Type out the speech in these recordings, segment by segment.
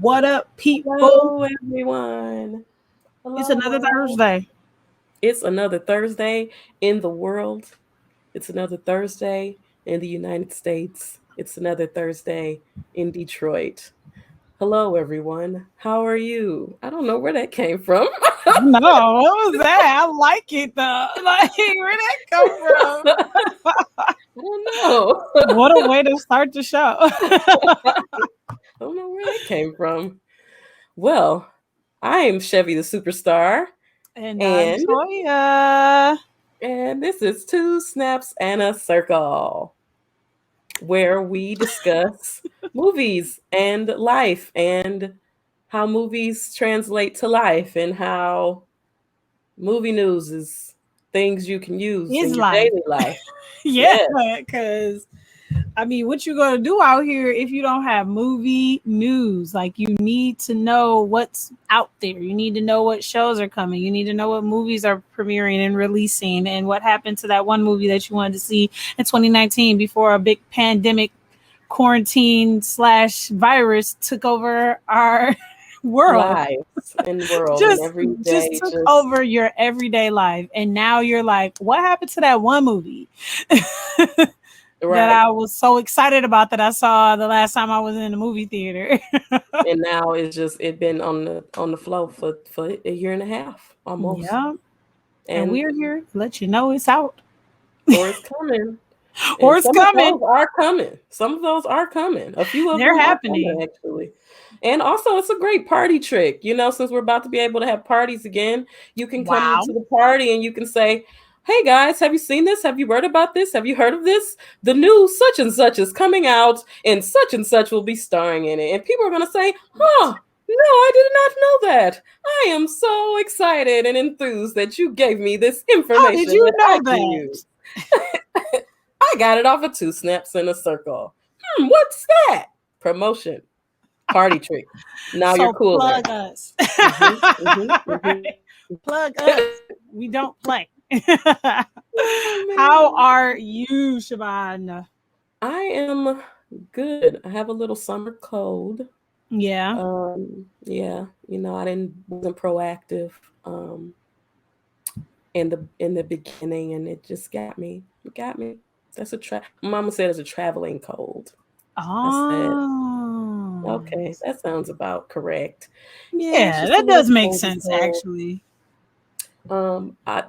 What up, people? Hello, everyone. It's Hello, another world. Thursday. It's another Thursday in the world. It's another Thursday in the United States. It's another Thursday in Detroit. Hello, everyone. How are you? I don't know where that came from. No, what was that? I like it though. Like, where that come from? I don't know. What a way to start the show. I don't know where that came from. Well, I am Chevy the Superstar, And I'm and Toya. and this is Two Snaps and a Circle, where we discuss movies and life and how movies translate to life and how movie news is things you can use in His your life. daily life. Yeah, Yeah, because I mean, what you gonna do out here if you don't have movie news? Like, you need to know what's out there. You need to know what shows are coming. You need to know what movies are premiering and releasing, and what happened to that one movie that you wanted to see in 2019 before a big pandemic quarantine slash virus took over our world. lives and world and just every just day took just over your everyday life, and now you're like, what happened to that one movie that right. I was so excited about that I saw the last time I was in the movie theater? And now it's just it been on the flow for a year and a half almost. Yeah, and And we're here to let you know it's out. or it's coming. Or And it's some of coming. those are coming. Some of those are coming. A few of They're them are coming, happening. actually. And also, it's a great party trick. Since we're about to be able to have parties again, you can come Wow. to the party and you can say, "Hey guys, have you seen this? Have you read about this? Have you heard of this? The new such and such is coming out, and such will be starring in it." And people are going to say, "Huh, no, I did not know that. I am so excited and enthused that you gave me this How did information you that I know can that? use." I got it off of Two Snaps in a Circle. What's that? Promotion. Party trick. Now you're So cooler. plug us. Mhm, mhm, mhm. Right. Plug us. We don't play. Oh, How man. are you, Siobhan? I am good. I have a little summer cold. Yeah. Yeah, I wasn't proactive in the beginning, and it just got me. It got me. Mama said it's a traveling cold. I said, Oh. okay, that sounds about correct. Yeah, it's Yeah, just a that little does make coldy sense, cold. actually.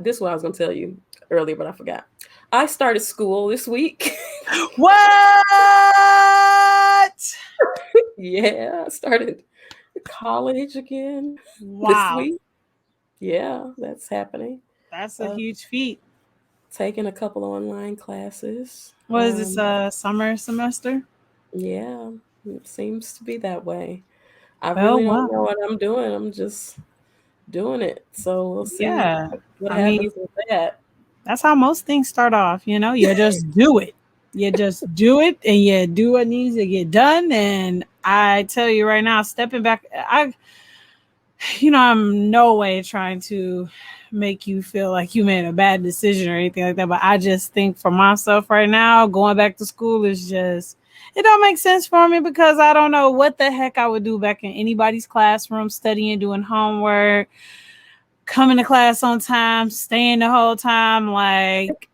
This is what I was gonna tell you earlier, but I forgot. I started school this week. What? Yeah, I started college again this Wow. week. Yeah, that's happening. That's a Uh, huge feat. Taking a couple of online classes. What is this, summer semester? Yeah, it seems to be that way. I Oh, really don't wow. know what I'm doing. I'm just doing it. So we'll see Yeah. what I mean, happens with that. that's how most things start off. You just do it. You just do it, and you do what needs to get done. And I tell you right now, stepping back, I'm no way trying to make you feel like you made a bad decision or anything like that. But I just think for myself right now, going back to school is just, it don't make sense for me, because I don't know what the heck I would do back in anybody's classroom, studying, doing homework, coming to class on time, staying the whole time. All Like time.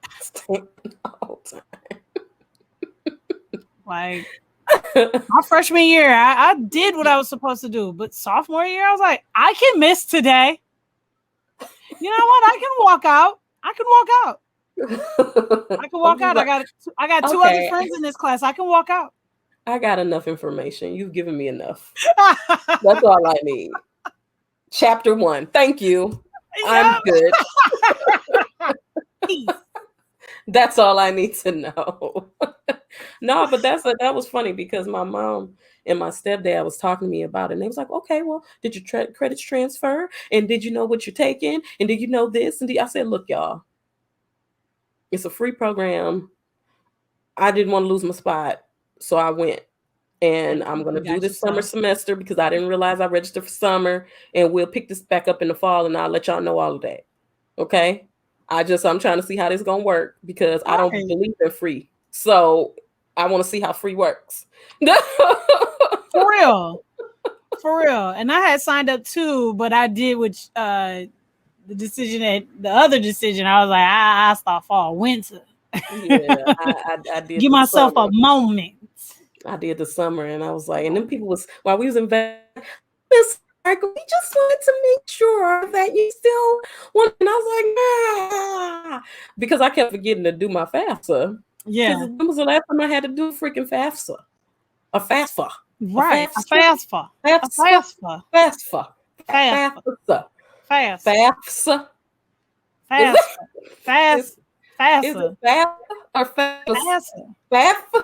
my freshman year, I did what I was supposed to do. But sophomore year, I was like, I can miss today. You know what? I can walk out. I can walk out. I can I'm walk just out. like, I got two other okay, friends in this class. I can walk out. I got enough information. You've given me enough. That's all I need. Chapter 1. Thank you. I'm Yeah. good. Peace. That's all I need to know. No, but that was funny because my mom and my stepdad was talking to me about it, and they was like, "Okay, well, did your credits transfer? And did you know what you're taking? And did you know this?" And I said, "Look, y'all, it's a free program. I didn't want to lose my spot, so I went." And I'm going to You do got this summer yourself. semester because I didn't realize I registered for summer, and we'll pick this back up in the fall, and I'll let y'all know all of that. Okay? I'm trying to see how this going to work because I don't Right. believe in free. So I want to see how free works. For real. For real. And I had signed up too, but I did the decision that the other decision, I was like, I start fall winter. Yeah, I did Give the myself a summer. moment. I did the summer, and I was like, and then people was while we was in Vegas, Miss Michael, we just wanted to make sure that you still want. And I was like, nah, because I kept forgetting to do my FAFSA. Because Yeah. when was the last time I had to do a freaking FAFSA? A FAFSA. A Right. A FAFSA. FAFSA. A FAFSA. FAFSA. FAFSA. FAFSA. FAFSA. FAFSA. FAFSA. Is FAFSA. it? FAFSA. Is it FAFSA. FAFSA or FAFSA? FAFSA.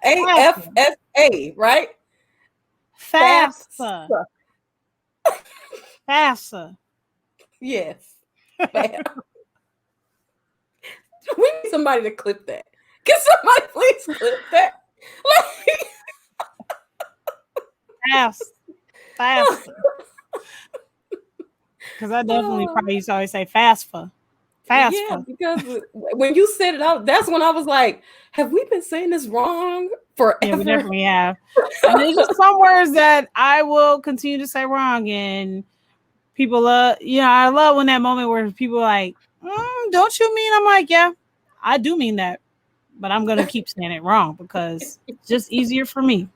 FAFSA. FAFSA, right? FAFSA. FAFSA. FAFSA. Yes. FAFSA. We need somebody to clip that. Can somebody please clip that? FAFSA. FAFSA. Because I definitely probably used to always say FAFSA. Yeah, because when you said it out, that's when I was like, have we been saying this wrong forever? Yeah, we definitely have. And there's just some words that I will continue to say wrong. And people love, I love when that moment where people are like, don't you mean? I'm like, yeah, I do mean that. But I'm going to keep saying it wrong because it's just easier for me.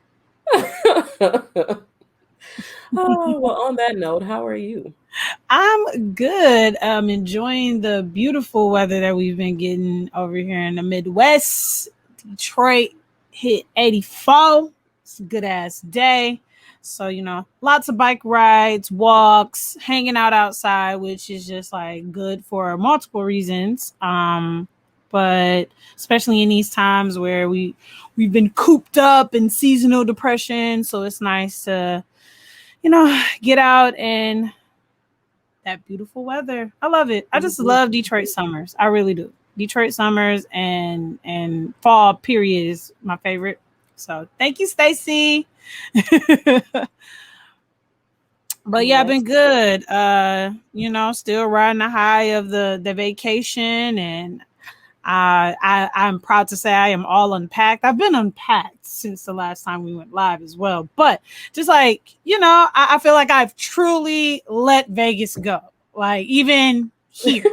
Well, on that note, how are you? I'm good. I'm enjoying the beautiful weather that we've been getting over here in the Midwest. Detroit hit 84. It's a good ass day. So, lots of bike rides, walks, hanging out outside, which is just like good for multiple reasons. But especially in these times where we've been cooped up in seasonal depression. So it's nice to, get out and that beautiful weather. I love it. I just love Detroit summers. I really do. Detroit summers and fall period is my favorite. So thank you, Stacy. But yeah, I've been good. Still riding the high of the vacation, and I'm proud to say I am all unpacked. I've been unpacked since the last time we went live as well. But just like, I feel like I've truly let Vegas go. Like even here,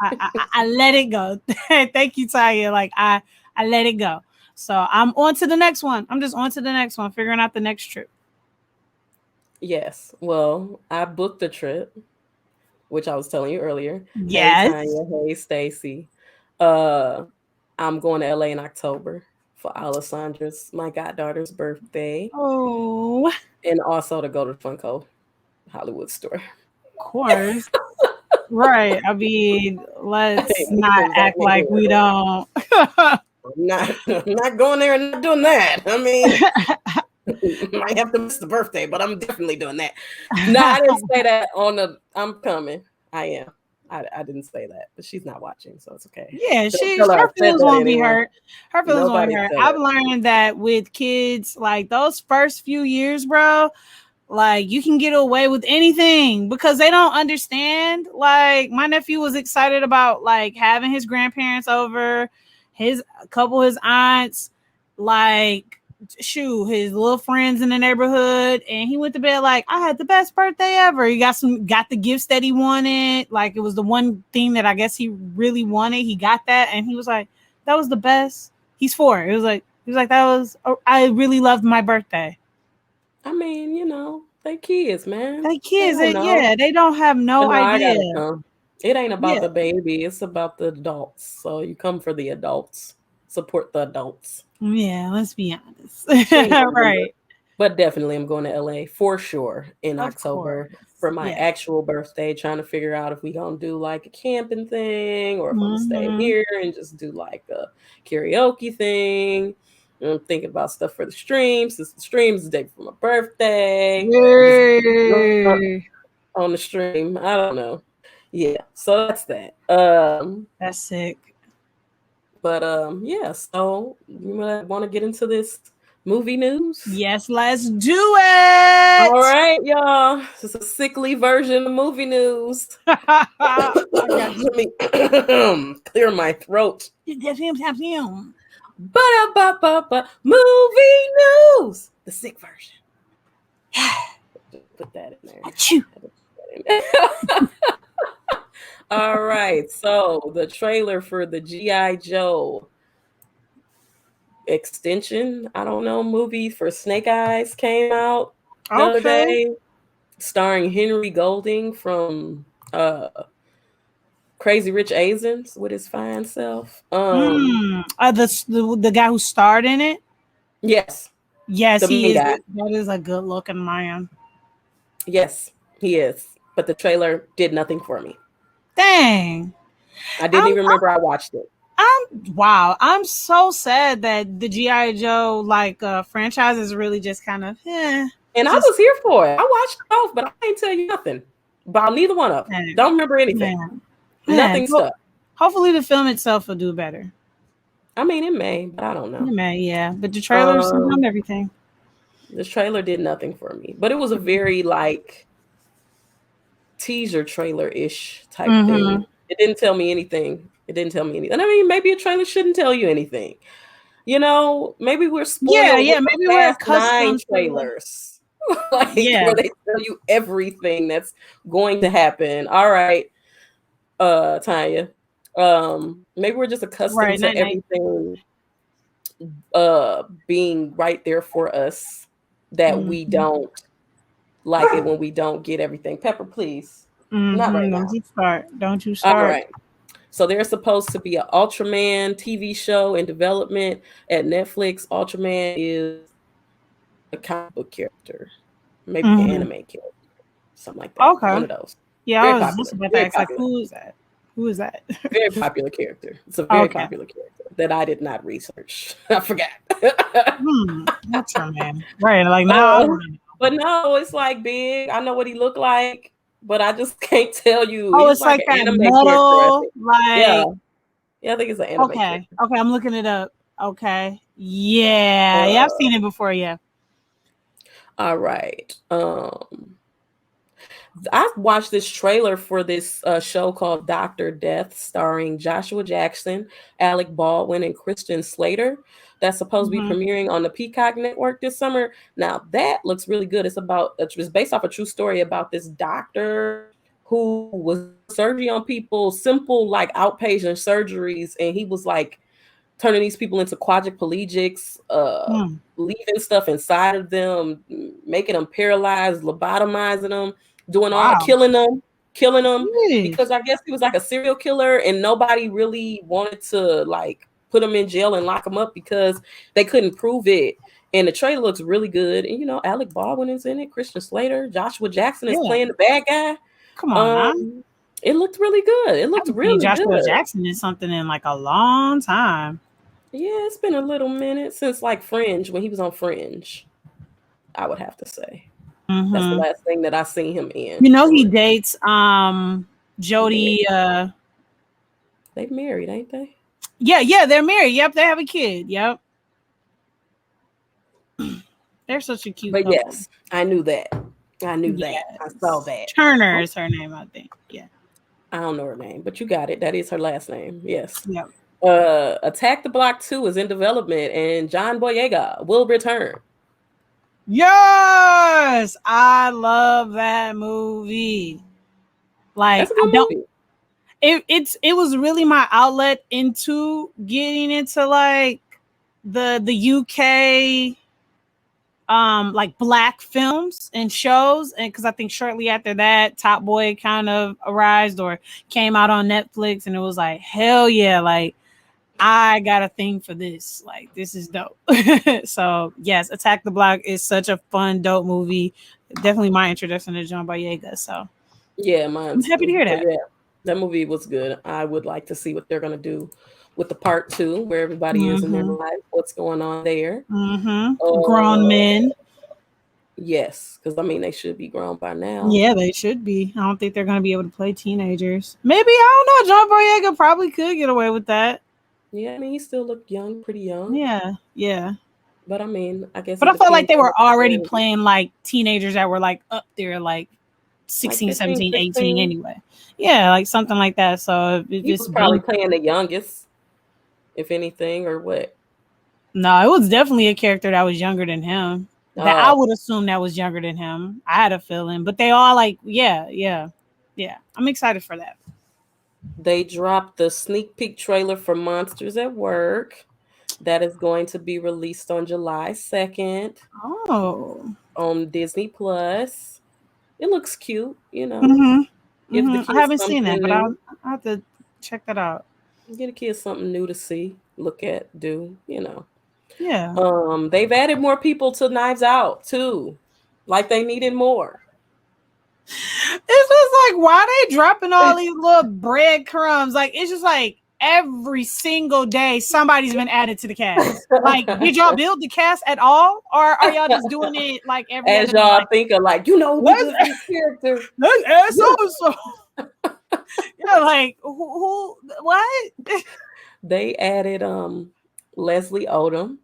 I let it go. Thank you, Taya. Like I let it go. So I'm on to the next one. I'm just on to the next one, figuring out the next trip. Yes. Well, I booked the trip, which I was telling you earlier. Yes. Hey, Tanya. Hey, Stacy. I'm going to LA in October for Alessandra's, my goddaughter's birthday. Oh. And also to go to Funko Hollywood store. Of course. Right. I mean, let's not act like we don't. I'm not going there and not doing that. I mean, might have to miss the birthday, but I'm definitely doing that. No, I didn't say that I'm coming. I am. I didn't say that, but she's not watching, so it's okay. Yeah, her feelings won't be hurt. Her feelings won't be hurt. I've learned that with kids, like those first few years, bro, like you can get away with anything because they don't understand. Like my nephew was excited about like having his grandparents over, his aunts, like his little friends in the neighborhood, and he went to bed like I had the best birthday ever. He got the gifts that he wanted. Like it was the one thing that I guess he really wanted. He got that, and he was like, that was the best. He's 4. He was like I really loved my birthday. I mean, they kids, man. They kids, they don't have no idea. I gotta come. It ain't about the baby, it's about the adults. So you come for the adults. Support the adults. Yeah, let's be honest. Right. But definitely I'm going to LA for sure in October for my actual birthday, trying to figure out if we gonna do like a camping thing or if I'm gonna stay here and just do like a karaoke thing. I'm thinking about stuff for the stream since the stream is the day for my birthday. On the stream. I don't know. Yeah, so that's that. That's sick. But yeah, so you want to get into this movie news? Yes, let's do it. All right, y'all. This is a sickly version of movie news. Let me clear my throat. Movie news. The sick version. Put that in there. Achoo. All right. So the trailer for the G.I. Joe extension, I don't know, movie for Snake Eyes came out the other Okay. day, starring Henry Golding from Crazy Rich Asians with his fine self. The guy who starred in it. Yes, Yes, the he main is. guy. That is a good looking man. Yes, he is. But the trailer did nothing for me. Dang. I didn't I'm, even remember I watched it. wow. I'm so sad that the GI Joe franchise is really just kind of And I just was here for it. I watched both, but I can't tell you nothing about neither one of them. man, Don't remember anything. man. Nothing stuck. Hopefully the film itself will do better. I mean, it may, but I don't know. Yeah, but the trailers sometimes everything. This trailer did nothing for me, but it was a very teaser trailer-ish type thing. It didn't tell me anything. And I mean, maybe a trailer shouldn't tell you anything. You know, maybe we're spoiled with Maybe the we're Fast 9 accustomed to trailers. Where they tell you everything that's going to happen. All right, Tanya. Maybe we're just accustomed to everything being right there for us, that we don't like it when we don't get everything. Pepper, please. Not right now. Don't you All start. right. So there's supposed to be an Ultraman TV show in development at Netflix. Ultraman is a comic book character, maybe an anime character, something like that. Okay. One of those. Yeah, Very I was popular. just about to Very ask, like, popular. who is that? Who is that? Very popular character. It's a very popular character that I did not research. I forgot. Ultraman. Right, like now. But no, it's like big. I know what he looked like, but I just can't tell you. Oh, He's it's like an that anime metal, character. Yeah, I think it's an anime character. Okay, I'm looking it up. Okay. Yeah, I've seen it before, yeah. All right. I watched this trailer for this show called Dr. Death, starring Joshua Jackson, Alec Baldwin, and Christian Slater. That's supposed to be premiering on the Peacock Network this summer. Now that looks really good. It's based off a true story about this doctor who was surgery on people, simple outpatient surgeries, and he was turning these people into quadriplegics, leaving stuff inside of them, making them paralyzed, lobotomizing them, killing them, because I guess he was a serial killer, and nobody really wanted to put him in jail and lock him up because they couldn't prove it. And the trailer looks really good, and Alec Baldwin is in it, Christian Slater, Joshua Jackson is playing the bad guy. Come on, it looked really good. It looked really Joshua good. Jackson is something in a long time. Yeah, it's been a little minute since Fringe, when he was on Fringe, I would have to say. That's the last thing that I seen him in. He dates Jodie. They married, ain't they? Yeah, they're married. Yep, they have a kid. Yep. They're such a cute couple. Yes, I knew that. I saw that. Turner is her name, I think. Yeah. I don't know her name, but you got it. That is her last name. Yes. Yep. Attack the Block 2 is in development, and John Boyega will return. Yes, I love that movie. That's a good movie. It was really my outlet into getting into the UK black films and shows, and because I think shortly after that Top Boy kind of arose or came out on Netflix, and it was hell yeah, I got a thing for this. This is dope. So yes, Attack the Block is such a fun, dope movie. Definitely my introduction to John Boyega. So yeah, mine. I'm happy to hear that. Yeah, that movie was good. I would like to see what they're gonna do with the part 2, where everybody is in their life. What's going on there? Grown men. Yes, because I mean they should be grown by now. Yeah, they should be. I don't think they're gonna be able to play teenagers. Maybe, I don't know. John Boyega probably could get away with that. Yeah, I mean, he still looked young, pretty young. Yeah. But I mean, I guess. But I felt like they were already playing teenagers that were up there, 16, 17, 18 anyway. Yeah, something like that. So he was probably playing the youngest, if anything, or what? No, it was definitely a character that was younger than him. that I would assume that was younger than him. I had a feeling, but they all like, yeah. I'm excited for that. They dropped the sneak peek trailer for Monsters at Work. That is going to be released on July 2nd Oh. on Disney Plus. It looks cute, you know. Gives the I kids haven't seen that, something but new. I'll have to check that out. Get the kids something new to see, look at, do, you know. Yeah. They've added more people to Knives Out too. Like they needed more. It's just like, why they dropping all these little breadcrumbs? Like, it's just like every single day somebody's been added to the cast. Like, did y'all build the cast at all, or are y'all just doing it like every As other day? y'all Like, think of, like, you know, we just this character. let's add so. Yeah, like who what? They added Leslie Odom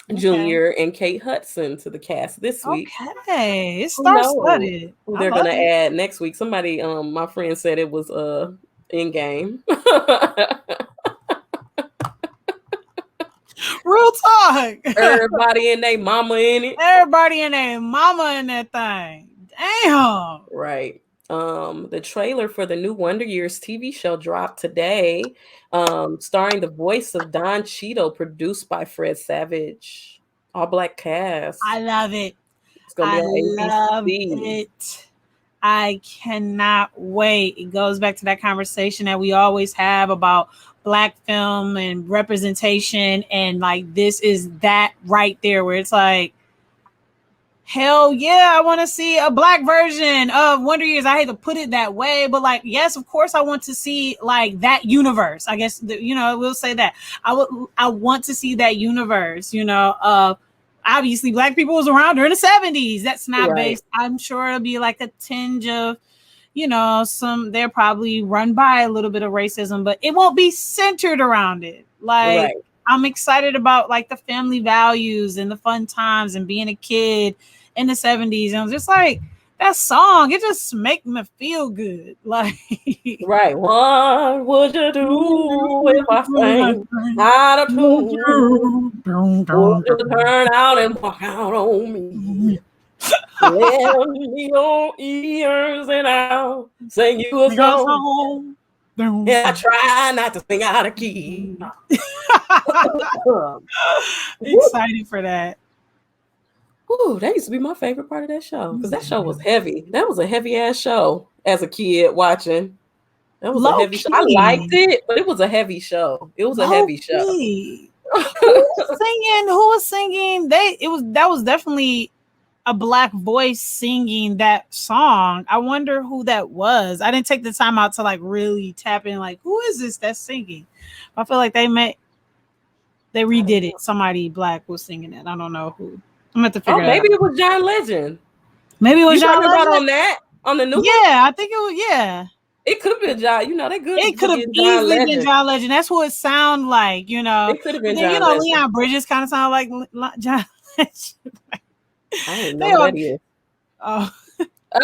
Okay. Jr. and Kate Hudson to the cast this week. Okay. It's Who star knows studded. who I they're love gonna it. add next week? Somebody, my friend said it was in game. Real talk. Everybody and they mama in it. Everybody and their mama in that thing. Damn. Right. The trailer for the new Wonder Years TV show dropped today, starring the voice of Don Cheadle, produced by Fred Savage. All black cast. I love it. It's gonna be I on love ABC. it. I cannot wait. It goes back to that conversation that we always have about black film and representation. And like, this is that right there where it's like, hell yeah, I want to see a black version of Wonder Years. I hate to put it that way, but like, yes, of course, I want to see like that universe. I guess we'll say that I want to see that universe. Obviously, black people was around during the 70s. That's not Right. based. I'm sure it'll be like a tinge of, they're probably run by a little bit of racism, but it won't be centered around it. Like, Right. I'm excited about like the family values and the fun times and being a kid in the 70s. And just like that song, it just make me feel good. Like, Right. What would you do if I sang out of tune? Would you turn out and walk out on me? Lend me your ears and I'll sing you a song. And I try not to sing out of key. Excited for that. Ooh, that used to be my favorite part of that show because that show was heavy. That was a heavy ass show as a kid watching. That was a heavy show. I liked it, but it was a heavy show. It was a heavy show. Who was singing? That was definitely a black voice singing that song. I wonder who that was. I didn't take the time out to like really tap in, like, who is this that's singing? I feel like they redid it. Somebody black was singing it. I don't know who. I'm gonna have to figure it out. Maybe it was John Legend. Maybe it was John Legend. About on the new one? Yeah, I think it was. Yeah, it could have been John. They good. It could have easily been John Legend. That's what it sounded like. It could have been John Legend. Leon Bridges kind of sound like John Legend. I don't know who that is. Oh. I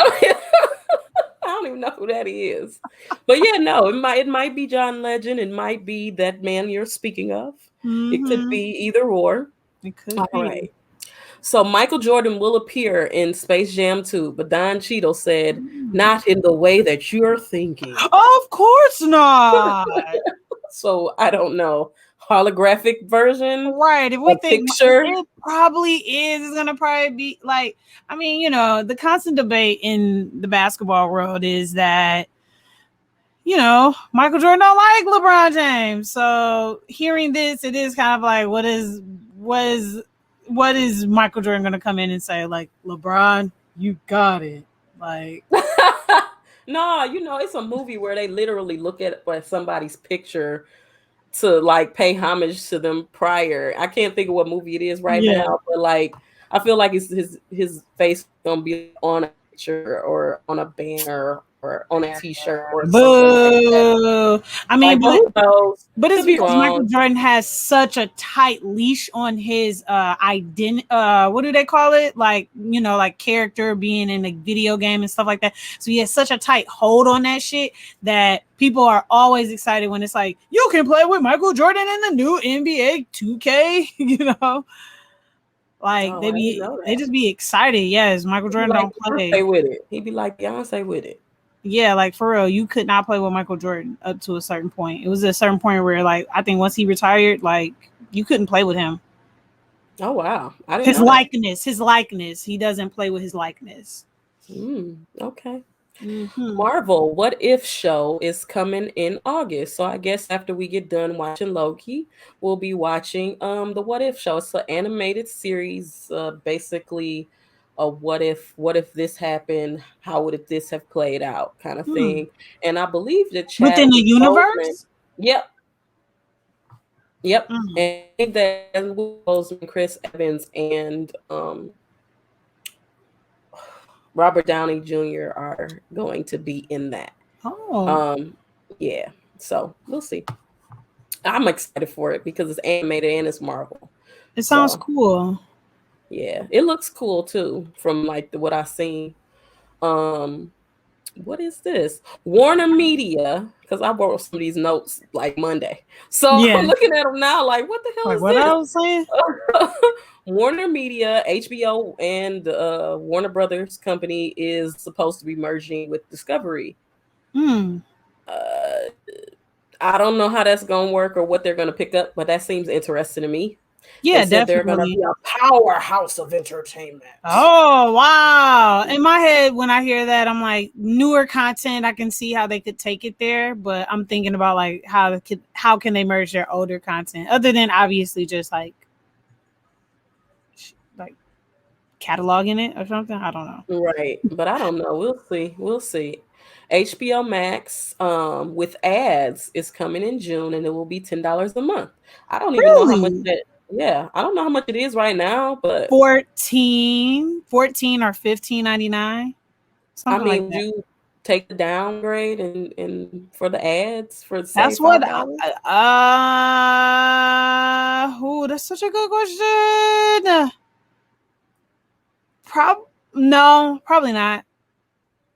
don't even know who that is. But yeah, no, it might be John Legend. It might be that man you're speaking of. Mm-hmm. It could be either or. It could All be. Right. So Michael Jordan will appear in Space Jam 2, but Don Cheadle said, not in the way that you're thinking. Of course not. So I don't know. Holographic version, right? If we think picture, it probably is. It's gonna probably be like, I mean, the constant debate in the basketball world is that Michael Jordan don't like LeBron James. So hearing this, it is kind of like, what is Michael Jordan gonna come in and say? Like, LeBron, you got it. Like, no, it's a movie where they literally look at somebody's picture to like pay homage to them prior. I can't think of what movie it is now, but like I feel like it's his face gonna be on a picture or on a banner or on a t-shirt or something like that. I mean, like, but it's because Michael Jordan has such a tight leash on his identity. What do they call it? Like, like character being in a video game and stuff like that. So he has such a tight hold on that shit that people are always excited when it's like, you can play with Michael Jordan in the new NBA 2K, Like Oh, I didn't know they that. just be excited. Yes, Michael He'd be Jordan like don't play. Beyonce with it. He'd be like Beyonce with it. Yeah, like for real, you could not play with Michael Jordan up to a certain point. It was a certain point where, like, I think once he retired, like you couldn't play with him. Oh wow, I didn't His know that. likeness, his likeness. He doesn't play with his likeness. Okay. Hmm. Marvel What If show is coming in August. So I guess after we get done watching Loki, we'll be watching the What If show. It's an animated series, basically a what if this happened, how would this have played out kind of Hmm. thing. And I believe that Within the Chadwick Boseman, universe. yep, yep. Mm. And I think that Chadwick Boseman, Chris Evans, and Robert Downey Jr. are going to be in that. Oh, Um, yeah, so we'll see. I'm excited for it because it's animated and it's Marvel. it sounds So cool. yeah, it looks cool too from like what I seen. Um, what is this? Warner Media, because I wrote some of these notes like Monday. So Yeah. I'm looking at them now, like, what the hell Like is what I this? was saying. Warner Media, HBO, and Warner Brothers company is supposed to be merging with Discovery. Hmm. Uh, I don't know how that's going to work or what they're going to pick up, but that seems interesting to me. They Yeah, said they're going to definitely. be a powerhouse of entertainment. Oh wow! In my head, when I hear that, I'm like newer content. I can see how they could take it there, but I'm thinking about like how can they merge their older content, other than obviously just like cataloging it or something. I don't know. Right. But I don't know. We'll see. We'll see. HBO Max with ads is coming in June and it will be $10 a month. I don't even know how much Really? that yeah, I don't know how much it is right now, but 14 or 15.99, I something like mean, would that. you take the downgrade and for the ads for say That's what. $5? That's such a good question. No, probably not.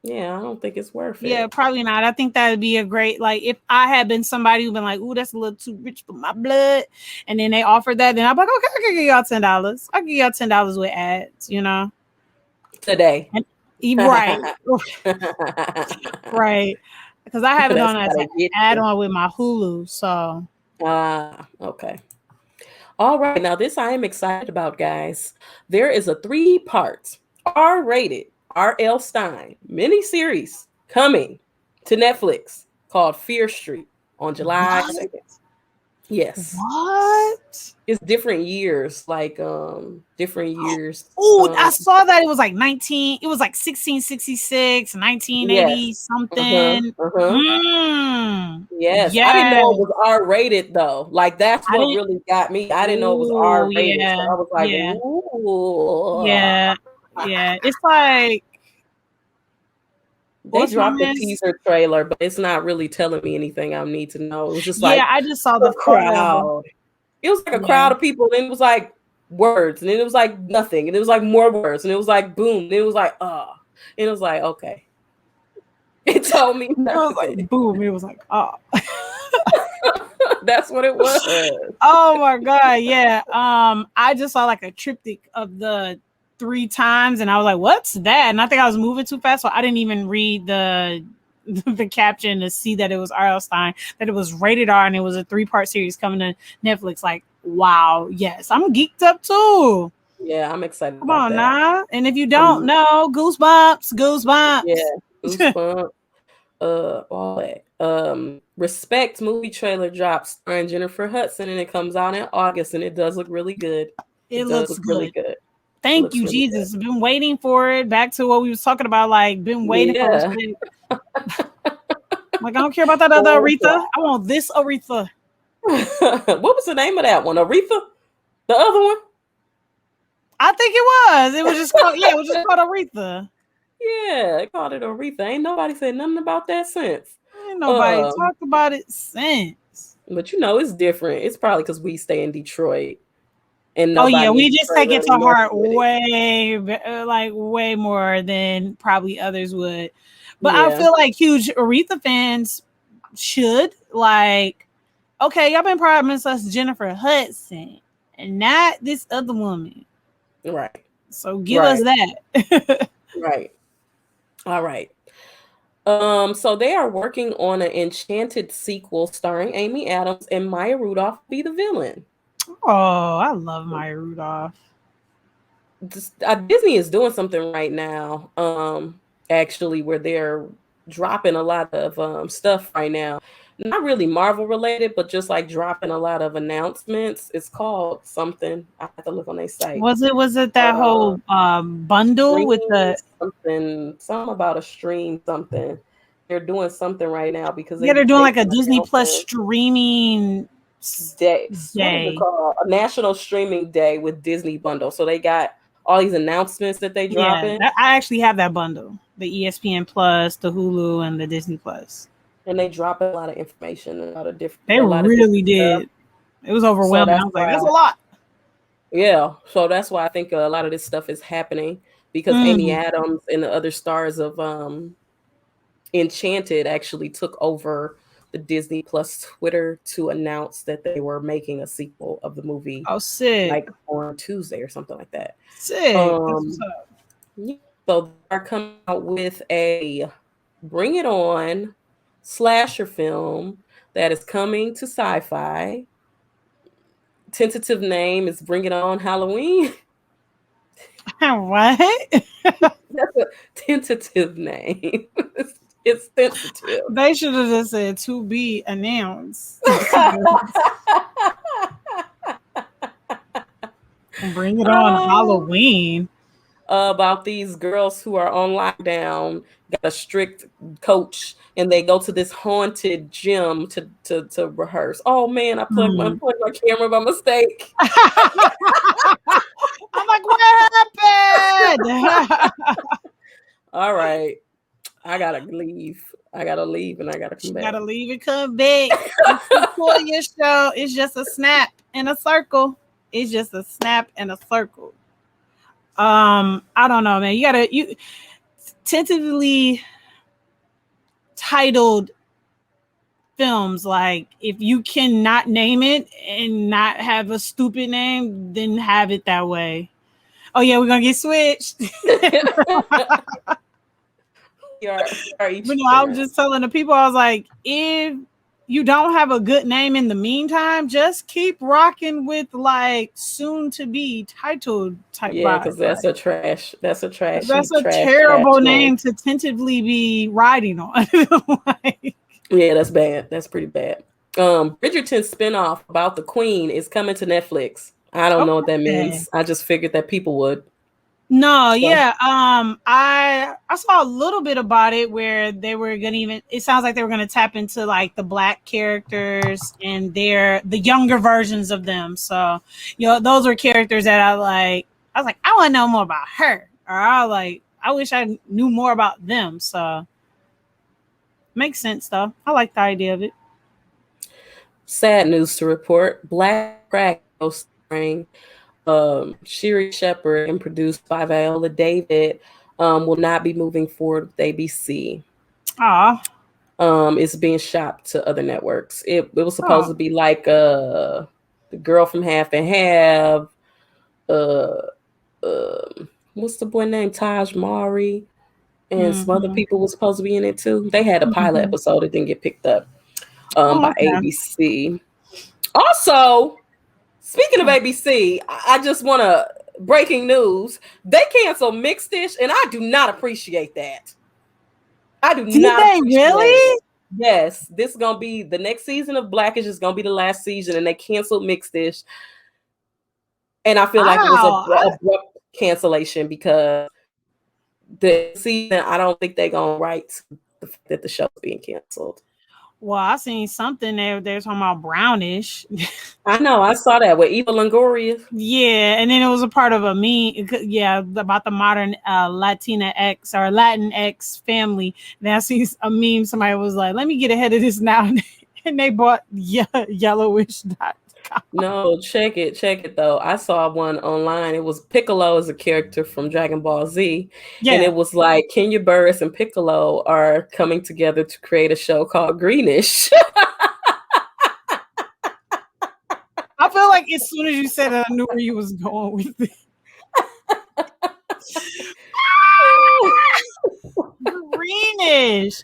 Yeah, I don't think it's worth Yeah, it. probably not. I think that would be a great, like, if I had been somebody who'd been like, "Ooh, that's a little too rich for my blood," and then they offered that, then I'm like, "Okay, I can give y'all $10. I can give y'all $10 with ads," Today. And That's right, right, because I have it on how as an they get you. add-on with my Hulu. So, Ah, okay. All right. Now, this I am excited about, guys. There is a three-part R-rated R.L. Stein miniseries coming to Netflix called Fear Street on July what? 2nd. Yes. What? It's different years, like different years. Oh, I saw that it was like 19, it was like 1666, Yes. 1980 Uh-huh. something. Uh-huh. Yes, I didn't know Yeah. it was R-rated though. Like that's I what didn't. really got me. I didn't know it was Oh, R-rated. So yeah. I was like, Yeah. ooh. Yeah. Yeah. It's like, They what's my dropped a man's? teaser trailer, but it's not really telling me anything I need to know. It was just Yeah, like I just saw a the photo. crowd. It was like a Yeah. crowd of people, and it was like words, and then it was like nothing, and it was like more words, and it was like boom, and it was like and it was like okay. It told me It was like nothing. boom. It was like, oh. That's what it was. Oh my god, yeah. I just saw like a triptych of the three times, and I was like, "What's that?" And I think I was moving too fast, so I didn't even read the the caption to see that it was R.L. Stein, that it was rated R, and it was a 3-part series coming to Netflix. Like, wow, yes, I'm geeked up too. Yeah, I'm excited Come about on that. now, and if you don't Um, know, goosebumps, yeah, goosebumps. Goosebumps, all that. Respect movie trailer drops starring Jennifer Hudson, and it comes out in August, and it does look really good. It It does looks look really good. good. It Thank looks you, really good. Jesus. Been waiting for it. Back to what we was talking about, like been waiting for Yeah. respect. Like, I don't care about that other Oh, Aretha. I want this Aretha. what was the name of that one? Aretha? The other one? I think it was. It was just called, yeah, it was just called Aretha. Yeah, they called it Aretha. Ain't nobody said nothing about that since. Ain't nobody Um, talked about it since. but it's different. It's probably because we stay in Detroit and Oh yeah, nobody in we just Detroit take it really to messes heart with it. way more than probably others would. But I Yeah. feel like huge Aretha fans should, like, okay, y'all been promising us Jennifer Hudson and not this other woman. Right. So give us Right. that. Right. All right. So they are working on an Enchanted sequel starring Amy Adams and Maya Rudolph will be the villain. Oh, I love Maya Rudolph. Disney is doing something right now, actually, where they're dropping a lot of stuff right now. Not really Marvel related, but just like dropping a lot of announcements. It's called something. I have to look on their site. Was it that Uh, whole bundle with Stream the something about a stream something. They're doing something right now because yeah, they're doing they've like a been Disney Plus announcing streaming days. What is it day. called? A national streaming day with Disney bundle. So they got all these announcements that they Yeah, dropping, I actually have that bundle. The ESPN Plus, the Hulu, and the Disney Plus. and they drop a lot of information, They a lot of really different stuff. did. It was So overwhelming. I that's was like, why, that's a lot. yeah. So that's why I think a lot of this stuff is happening because Amy Mm. Adams and the other stars of Enchanted actually took over the Disney Plus Twitter to announce that they were making a sequel of the movie, Oh, sick. like on Tuesday or something like that. Sick. That's what's Um, up. yeah, so they are coming out with a Bring It On slasher film that is coming to Sci-Fi. Tentative name is Bring It On Halloween. What? That's a tentative name. It's sensitive. They should have just said to be announced. Bring it on Oh, Halloween. about these girls who are on lockdown, got a strict coach, and they go to this haunted gym to rehearse. Oh man, I plugged Hmm. my camera by mistake. I'm like, what happened? All right, I gotta leave. I gotta leave, and I gotta come She back. gotta leave and come back. It's the Toya show. It's just a snap and a circle. It's just a snap and a circle. I don't know, man. You tentatively titled films, like if you cannot name it and not have a stupid name, then have it that way. Oh yeah, we're gonna get switched. We are each But no, other I was now. just telling the people, I was like, if you don't have a good name in the meantime, just keep rocking with like soon to be titled type Yeah, vibe. because Like that's a trashy that's a trash terrible name. name to tentatively be riding on. Like, Yeah, that's bad. That's pretty bad. Bridgerton spinoff about the Queen is coming to Netflix. I don't know what that okay. means. I just figured that people would. No, So yeah. I saw a little bit about it where they were gonna even it sounds like they were gonna tap into like the black characters and the younger versions of them. So, those are characters that I was like, I wanna know more about her. Or I wish I knew more about them. So makes sense though. I like the idea of it. sad news to report. Black Crack starring Sherry Shepherd and produced by Viola David will not be moving forward with ABC. Ah, It's being shopped to other networks. It was supposed oh. to be like the girl from Half and Half, uh, what's the boy named Taj Mari, and some other Mm-hmm. people was supposed to be in it too. They had a pilot Mm-hmm. episode. It didn't get picked up Oh, by okay. ABC. Also, speaking of ABC, I just want to breaking news. They canceled Mixed Dish, and I do not appreciate that. I do Did not they appreciate it. really? Yes, this is gonna be the next season of Blackish is gonna be the last season, and they canceled Mixed Dish, and I feel like it was a Wow. abrupt cancellation because the season I don't think they're gonna write the fact that the show's being canceled. Well, I seen something there. They're talking about brownish. I know I saw that with Eva Longoria. Yeah, and then it was a part of a meme. Yeah, about the modern Latina X or Latin X family. And I see a meme. Somebody was like, "Let me get ahead of this now," and they bought yellowish.com. No, check it though. I saw one online. It was Piccolo as a character from Dragon Ball Z, and Yeah, it was like Kenya Barris and Piccolo are coming together to create a show called Greenish. I feel like as soon as you said it, I knew where you was going with it. Ish.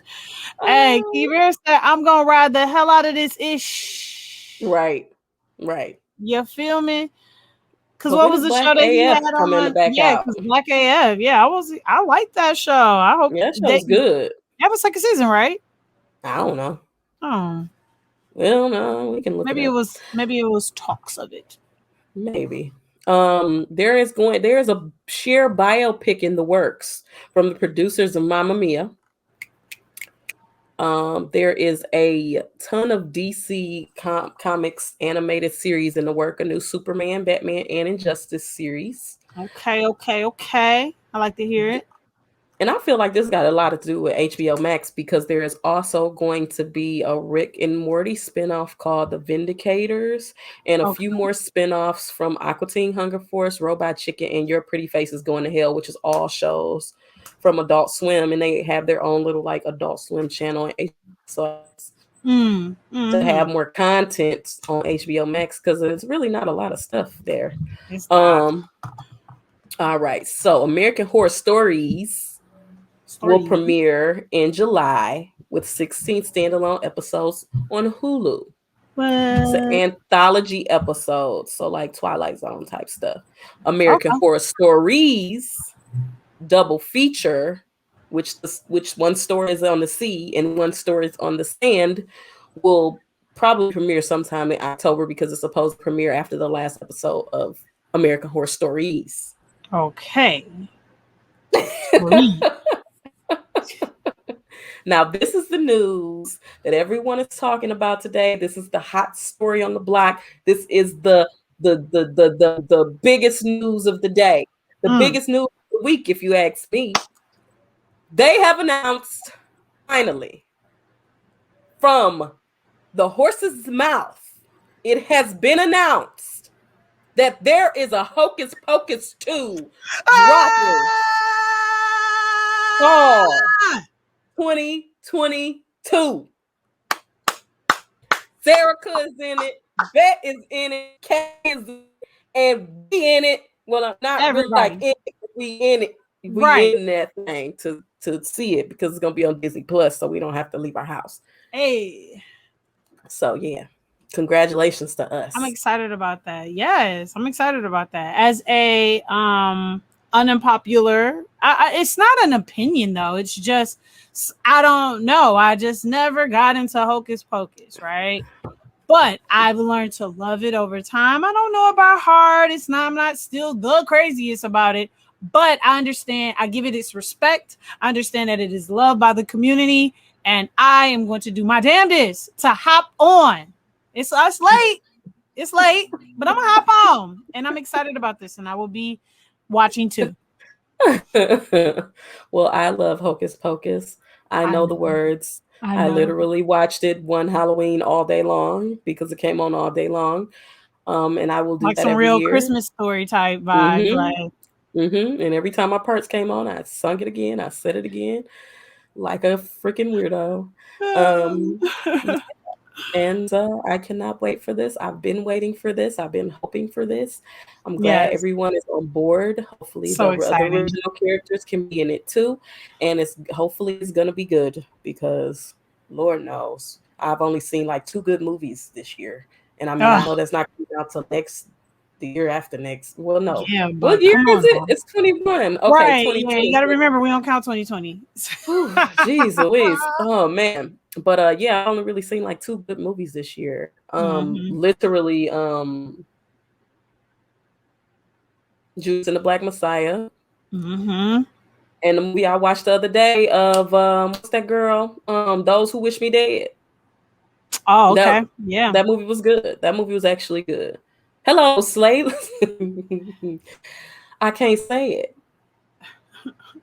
Hey, Oh, Kibir said, I'm gonna ride the hell out of this ish. right, right. You feel me? Cause But what when was is the Black show that he had AF coming on? back Yeah, out? cause Black AF. Yeah, I like that show. I hope Yeah, that they show's good. have a second season, right? I don't know. Oh, Well, no, we can look it up. maybe it was talks of it. Maybe. There is a sheer biopic in the works from the producers of Mamma Mia. There is a ton of DC comics animated series in the work, a new Superman, Batman, and Injustice series. Okay. I like to hear it. And I feel like this got a lot to do with HBO Max because there is also going to be a Rick and Morty spinoff called The Vindicators and a few Okay. more spinoffs from Aqua Teen Hunger Force, Robot Chicken, and Your Pretty Face is Going to Hell, which is all shows from Adult Swim. And they have their own little like Adult Swim channel. And so to have Mm-hmm. more content on HBO Max because it's really not a lot of stuff there. It's not Um, all right. So American Horror Stories will story. premiere in July with 16 standalone episodes on Hulu. It's an What? anthology episode, so like Twilight Zone type stuff. American Okay. Horror Stories double feature, which one story is on the sea and one story is on the sand, will probably premiere sometime in October because it's supposed to premiere after the last episode of American Horror Stories. Okay. Story. Now, this is the news that everyone is talking about today. This is the hot story on the block. This is the biggest news of the day, the Mm. biggest news of the week, if you ask me. They have announced finally from the horse's mouth. It has been announced that there is a Hocus Pocus 2 dropping fall 2022. Serica is in it, Bet is in it, Kay is in it, and we in it. Well, I'm not really like Everybody. in it, but we in it. We Right. in that thing to see it because it's gonna be on Disney Plus, so we don't have to leave our house. Hey. So yeah, congratulations to I'm us. excited about that. Yes, I'm excited about that. As a unpopular, it's not an opinion though. It's just I don't know. I just never got into Hocus Pocus, right? But I've learned to love it over time. I don't know about hard. I'm not still the craziest about it, but I understand. I give it its respect. I understand that it is loved by the community, and I am going to do my damnedest to hop on. It's late. It's late, but I'm gonna hop on, and I'm excited about this, and I will be watching too. Well, I love Hocus Pocus. I I know the know. words. I I know. literally watched it one Halloween all day long because it came on all day long. And I will do Like that some every real year. Christmas story type vibes. Mm-hmm. Like, And every time my parts came on, I sung it again. I said it again, like a freaking weirdo. Um, and I cannot wait for this. I've been waiting for this. I've been hoping for this. I'm glad yes, everyone is on board. Hopefully, so the other exciting. original characters can be in it too, and it's gonna be good because Lord knows I've only seen like two good movies this year, and I mean I Oh, know that's not coming out till the year after next. Well, no, yeah, what but year come is on it? now. It's 21. Okay, Right. Yeah, you 2020. got to remember we don't count 2020. Jeez Louise. Oh man. But yeah, I only really seen like two good movies this year. Mm-hmm. Literally Judas and the Black Messiah. Mm-hmm. And the movie I watched the other day of what's that girl? Those Who Wish Me Dead. Oh, That okay. Yeah. that movie was good. That movie was actually good. Hello, Slade. I can't say it.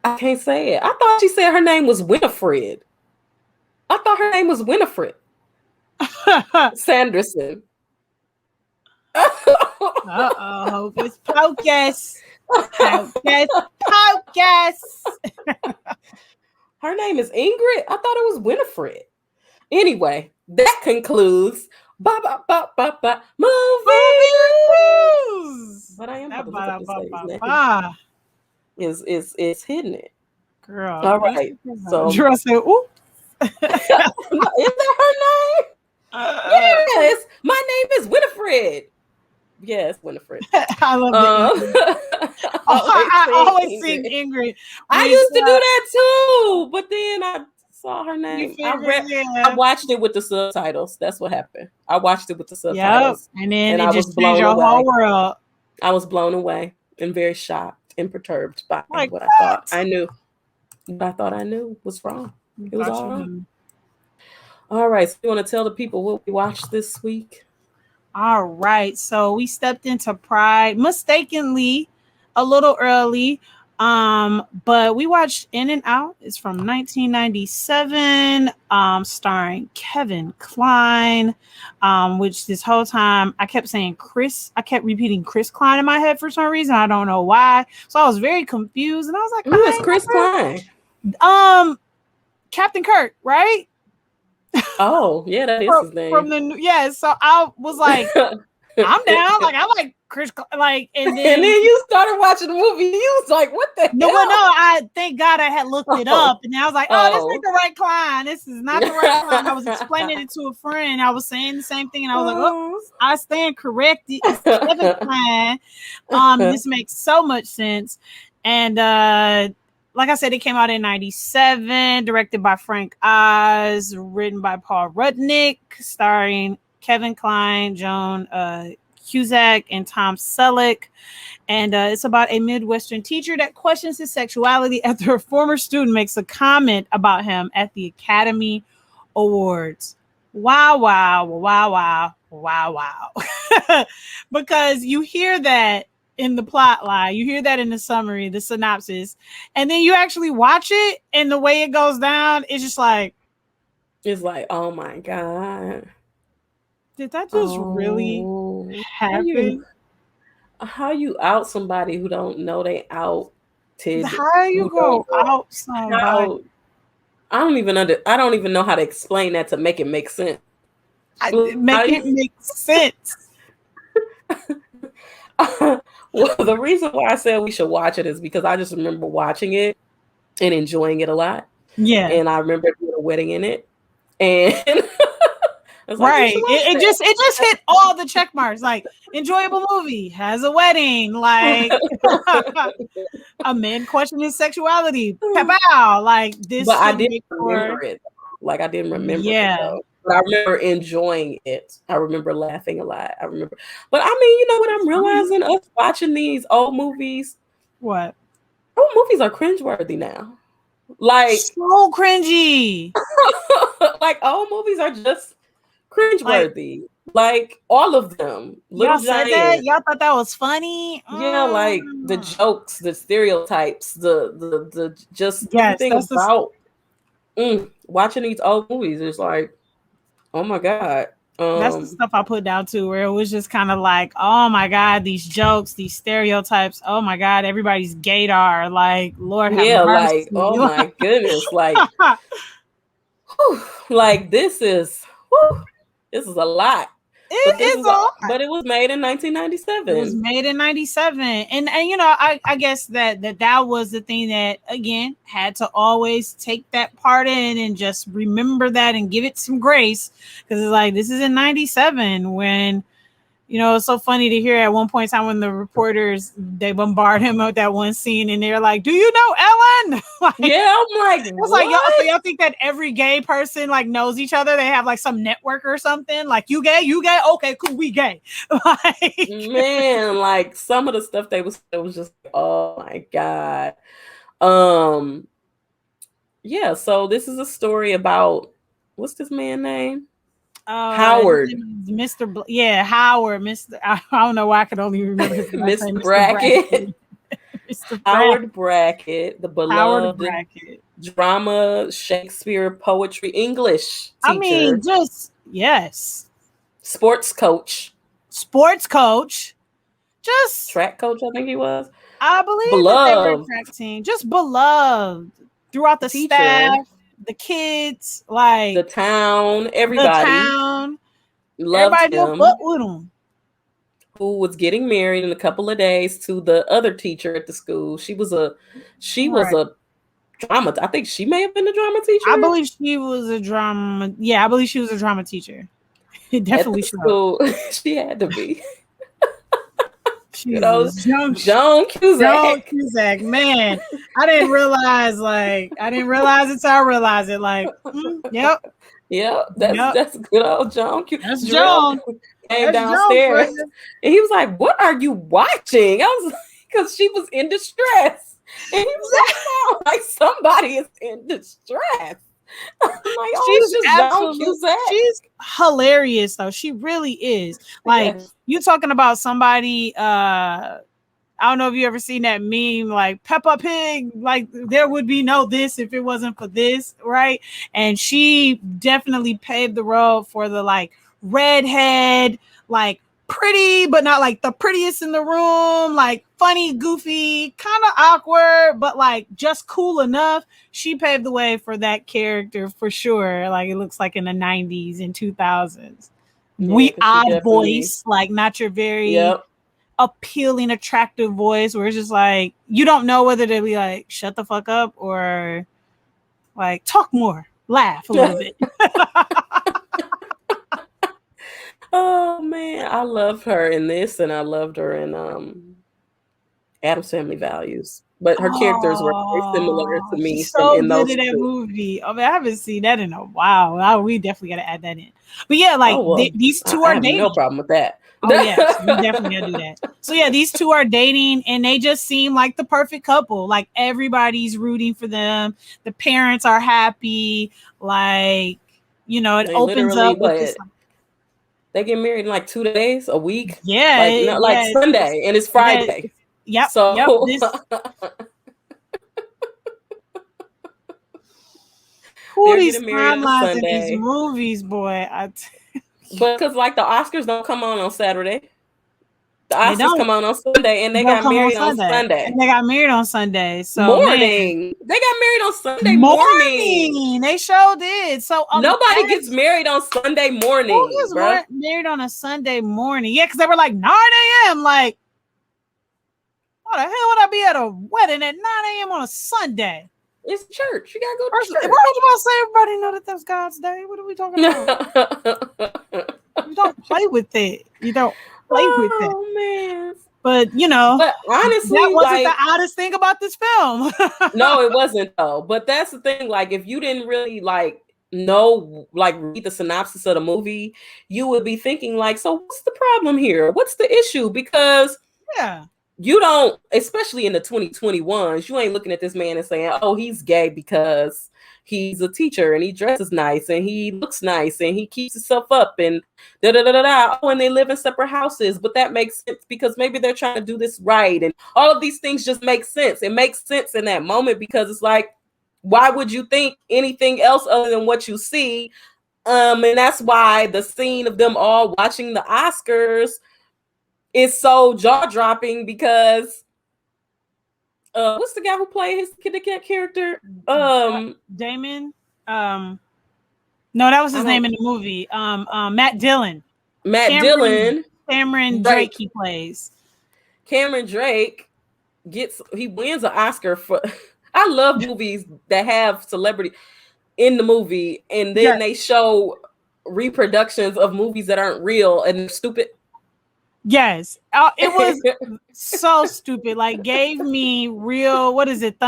I can't say it. I thought she said her name was Winifred. I thought her name was Winifred Sanderson. Uh-oh, Hocus Pocus. Hocus Pocus. Her name is Ingrid. I thought it was Winifred. Anyway, that concludes movie news. News. But I am about That to look up this lady's name. ba-da-ba-ba-ba. Is hitting it. Girl, All let's right. So Drew said, "Ooh." is that her name? Yes. My name is Winifred. Yes, Winifred. I love the Ingrid. Oh, Always I sing always sing Ingrid. Ingrid. I When used to do that too, but then I saw her you name. figure, I yeah. watched it with the subtitles. That's what happened. I watched it with the Yep. subtitles, And then and it I was just changed blown your whole away. world. I was blown away and very shocked and perturbed by Like, what I thought what? I knew. What I thought I knew was wrong. You It was thought all you wrong. knew. All right. So you want to tell the people what we watched this week? All right. So we stepped into Pride mistakenly a little early. But we watched In and Out. It's from 1997, starring Kevin Kline, which this whole time I kept saying Chris. I kept repeating Chris Klein in my head for some reason. I don't know why. So I was very confused, and I was like, Who is Chris Klein? Captain Kirk, right? Oh, yeah, that is his From name. the so I was like, I'm down. Like I like Chris. Like and And then then you started watching the movie. You was like, "What the no, well, no. hell?" I thank God I had looked it Oh, up, and I was like, "Oh, this oh. ain't the right Klein. This is not the right Klein." I was explaining it to a friend. I was saying the same thing, and I was like, "Oh, Oh. I stand corrected. It's Kevin Klein." This makes so much sense, and like I said, it came out in '97, directed by Frank Oz, written by Paul Rudnick, starring Kevin Kline, Joan Cusack, and Tom Selleck. And it's about a Midwestern teacher that questions his sexuality after a former student makes a comment about him at the Academy Awards. Wow, wow, wow, wow, wow, wow. Because you hear that in the plot line, you hear that in the summary, the synopsis, and then you actually watch it, and the way it goes down, it's just like, It's like, oh my God. did that just really happen? How you out somebody who don't know they outed, How you who don't go know out somebody? how I don't even know how to explain that to make it make sense. Make it make sense. Well, the reason why I said we should watch it is because I just remember watching it and enjoying it a lot. Yeah. And I remember doing a wedding in it. And I was like, we Right. should watch It that. just hit all the check marks. Like enjoyable movie, has a wedding, like a man questioning his sexuality. Pow, like this But I should didn't make remember for it. Like I didn't remember it yeah. though. But I remember enjoying it. I remember laughing a lot. I remember. But I mean, you know what I'm realizing? Us watching these old movies. What? Old movies are cringeworthy now. Like So cringy. like old movies are just cringeworthy. Like all of them. Little Y'all said that? Giant. Y'all thought that was funny? Yeah, like the jokes, the stereotypes, the just Yes, everything that's the about watching these old movies is like, oh my God. That's the stuff I put down too, where it was just kind of like, oh my God, these jokes, these stereotypes. Oh my God, everybody's gaydar. Like, Lord have Yeah, mercy. like, oh my goodness. Like, whew, like this is a lot. But it was made in 1997. It was made in 97. And you know, I guess that was the thing that again had to always take that part in and just remember that and give it some grace. Because it's like this is in 97 when you know, it's so funny to hear at one point in time when the reporters they bombard him with that one scene and they're like, "Do you know Ellen?" Like, yeah, I'm like, it's like y'all think that every gay person like knows each other? They have like some network or something. Like, you gay, okay, cool, we gay. Like, man, like some of the stuff it was just, oh my God. Yeah. So this is a story about what's this man's name? Howard. Mr. Howard. Mr. I don't know why I could only remember his last name. Mr. Brackett. Mr. Howard Brackett, the beloved drama, Shakespeare, poetry, English teacher. I mean, just yes. Sports coach. Just track coach, I think he was. I believe beloved. That they were a track team. Just beloved throughout the teacher, staff, the kids, like the town, everybody. Loved everybody him. What with him? Who was getting married in a couple of days to the other teacher at the school. She was a drama. I think she may have been a drama teacher I believe she was a drama. Yeah, I believe she was a drama teacher. It at definitely the showed. school. She had to be. Good old Jesus, Joan Joan Cusack. Cusack, man. I didn't realize it till I realized it. Yep, Yep, yep. that's good old Joan Cusack. That's Jarrell Joan. came That's Joan for downstairs you. and he was like, "What are you watching?" I was like, "Because she was in distress," and he was like, "Sound like somebody is in distress." I'm like, "Oh, it's just Joan Cusack." She's hilarious though. She really is. Like Yes. you talking about somebody I don't know if you ever seen that meme, like Peppa Pig, like there would be no this if it wasn't for this, right? And she definitely paved the road for the like redhead, like pretty, but not like the prettiest in the room, like funny, goofy, kind of awkward, but like just cool enough. She paved the way for that character for sure. Like it looks like in the 90s and 2000s. Yeah, We because she odd definitely. voice, like not your very Yep. appealing, attractive voice where it's just like you don't know whether to be like shut the fuck up or like talk more, laugh a little bit. Oh man, I love her in this, and I loved her in Adam's Family Values. But her characters were very similar to Oh, me she's from so in good those in that two. movie. I mean, I haven't seen that in a while. We definitely got to add that in. But yeah, like Oh well, these two I are have no dating. problem with that. Oh yes, we definitely gotta do that. So yeah, these two are dating and they just seem like the perfect couple. Like everybody's rooting for them. The parents are happy. Like, it They opens literally, up with this but they get married in like 2 days, a week, yeah, like no, like Sunday, and it's yeah, Friday. yep. So This who they're these getting married on timelines in these Sunday. movies, boy. But because like the Oscars don't come on Saturday, the They Oscars don't. come on Sunday, and they They'll got come on married on Sunday. Sunday And they got married on Sunday. So man, morning. They got married on Sunday morning. morning. They sure did. So Nobody gets as married on Sunday who morning, gets bruh. married on a Sunday morning? Yeah, because they were like 9 a.m. Like, how the hell would I be at a wedding at 9 a.m. on a Sunday? It's church. You gotta go First, to we're about to say everybody know that that's God's day. What are we talking about? You don't play with it. You don't play with it. Oh man. But But that honestly, wasn't the like, oddest thing about this film. no, it wasn't though. But that's the thing. Like, if you didn't really like know, like, read the synopsis of the movie, you would be thinking, like, so what's the problem here? What's the issue? Because Yeah. you don't, especially in the 2021s, you ain't looking at this man and saying, oh, he's gay because he's a teacher and he dresses nice and he looks nice and he keeps himself up and da da da da da. Oh, and they live in separate houses, but that makes sense because maybe they're trying to do this right. And all of these things just make sense. It makes sense in that moment because it's like, why would you think anything else other than what you see? And that's why the scene of them all watching the Oscars is so jaw-dropping because what's the guy who played his Kid the Kat character? Damon. No, that was his name in the movie. Matt Dillon. Matt Dillon. Cameron Drake he plays. Cameron Drake he wins an Oscar for I love movies that have celebrity in the movie and then they show reproductions of movies that aren't real and they're stupid. Yes, it was so stupid. Like, gave me real. What is it?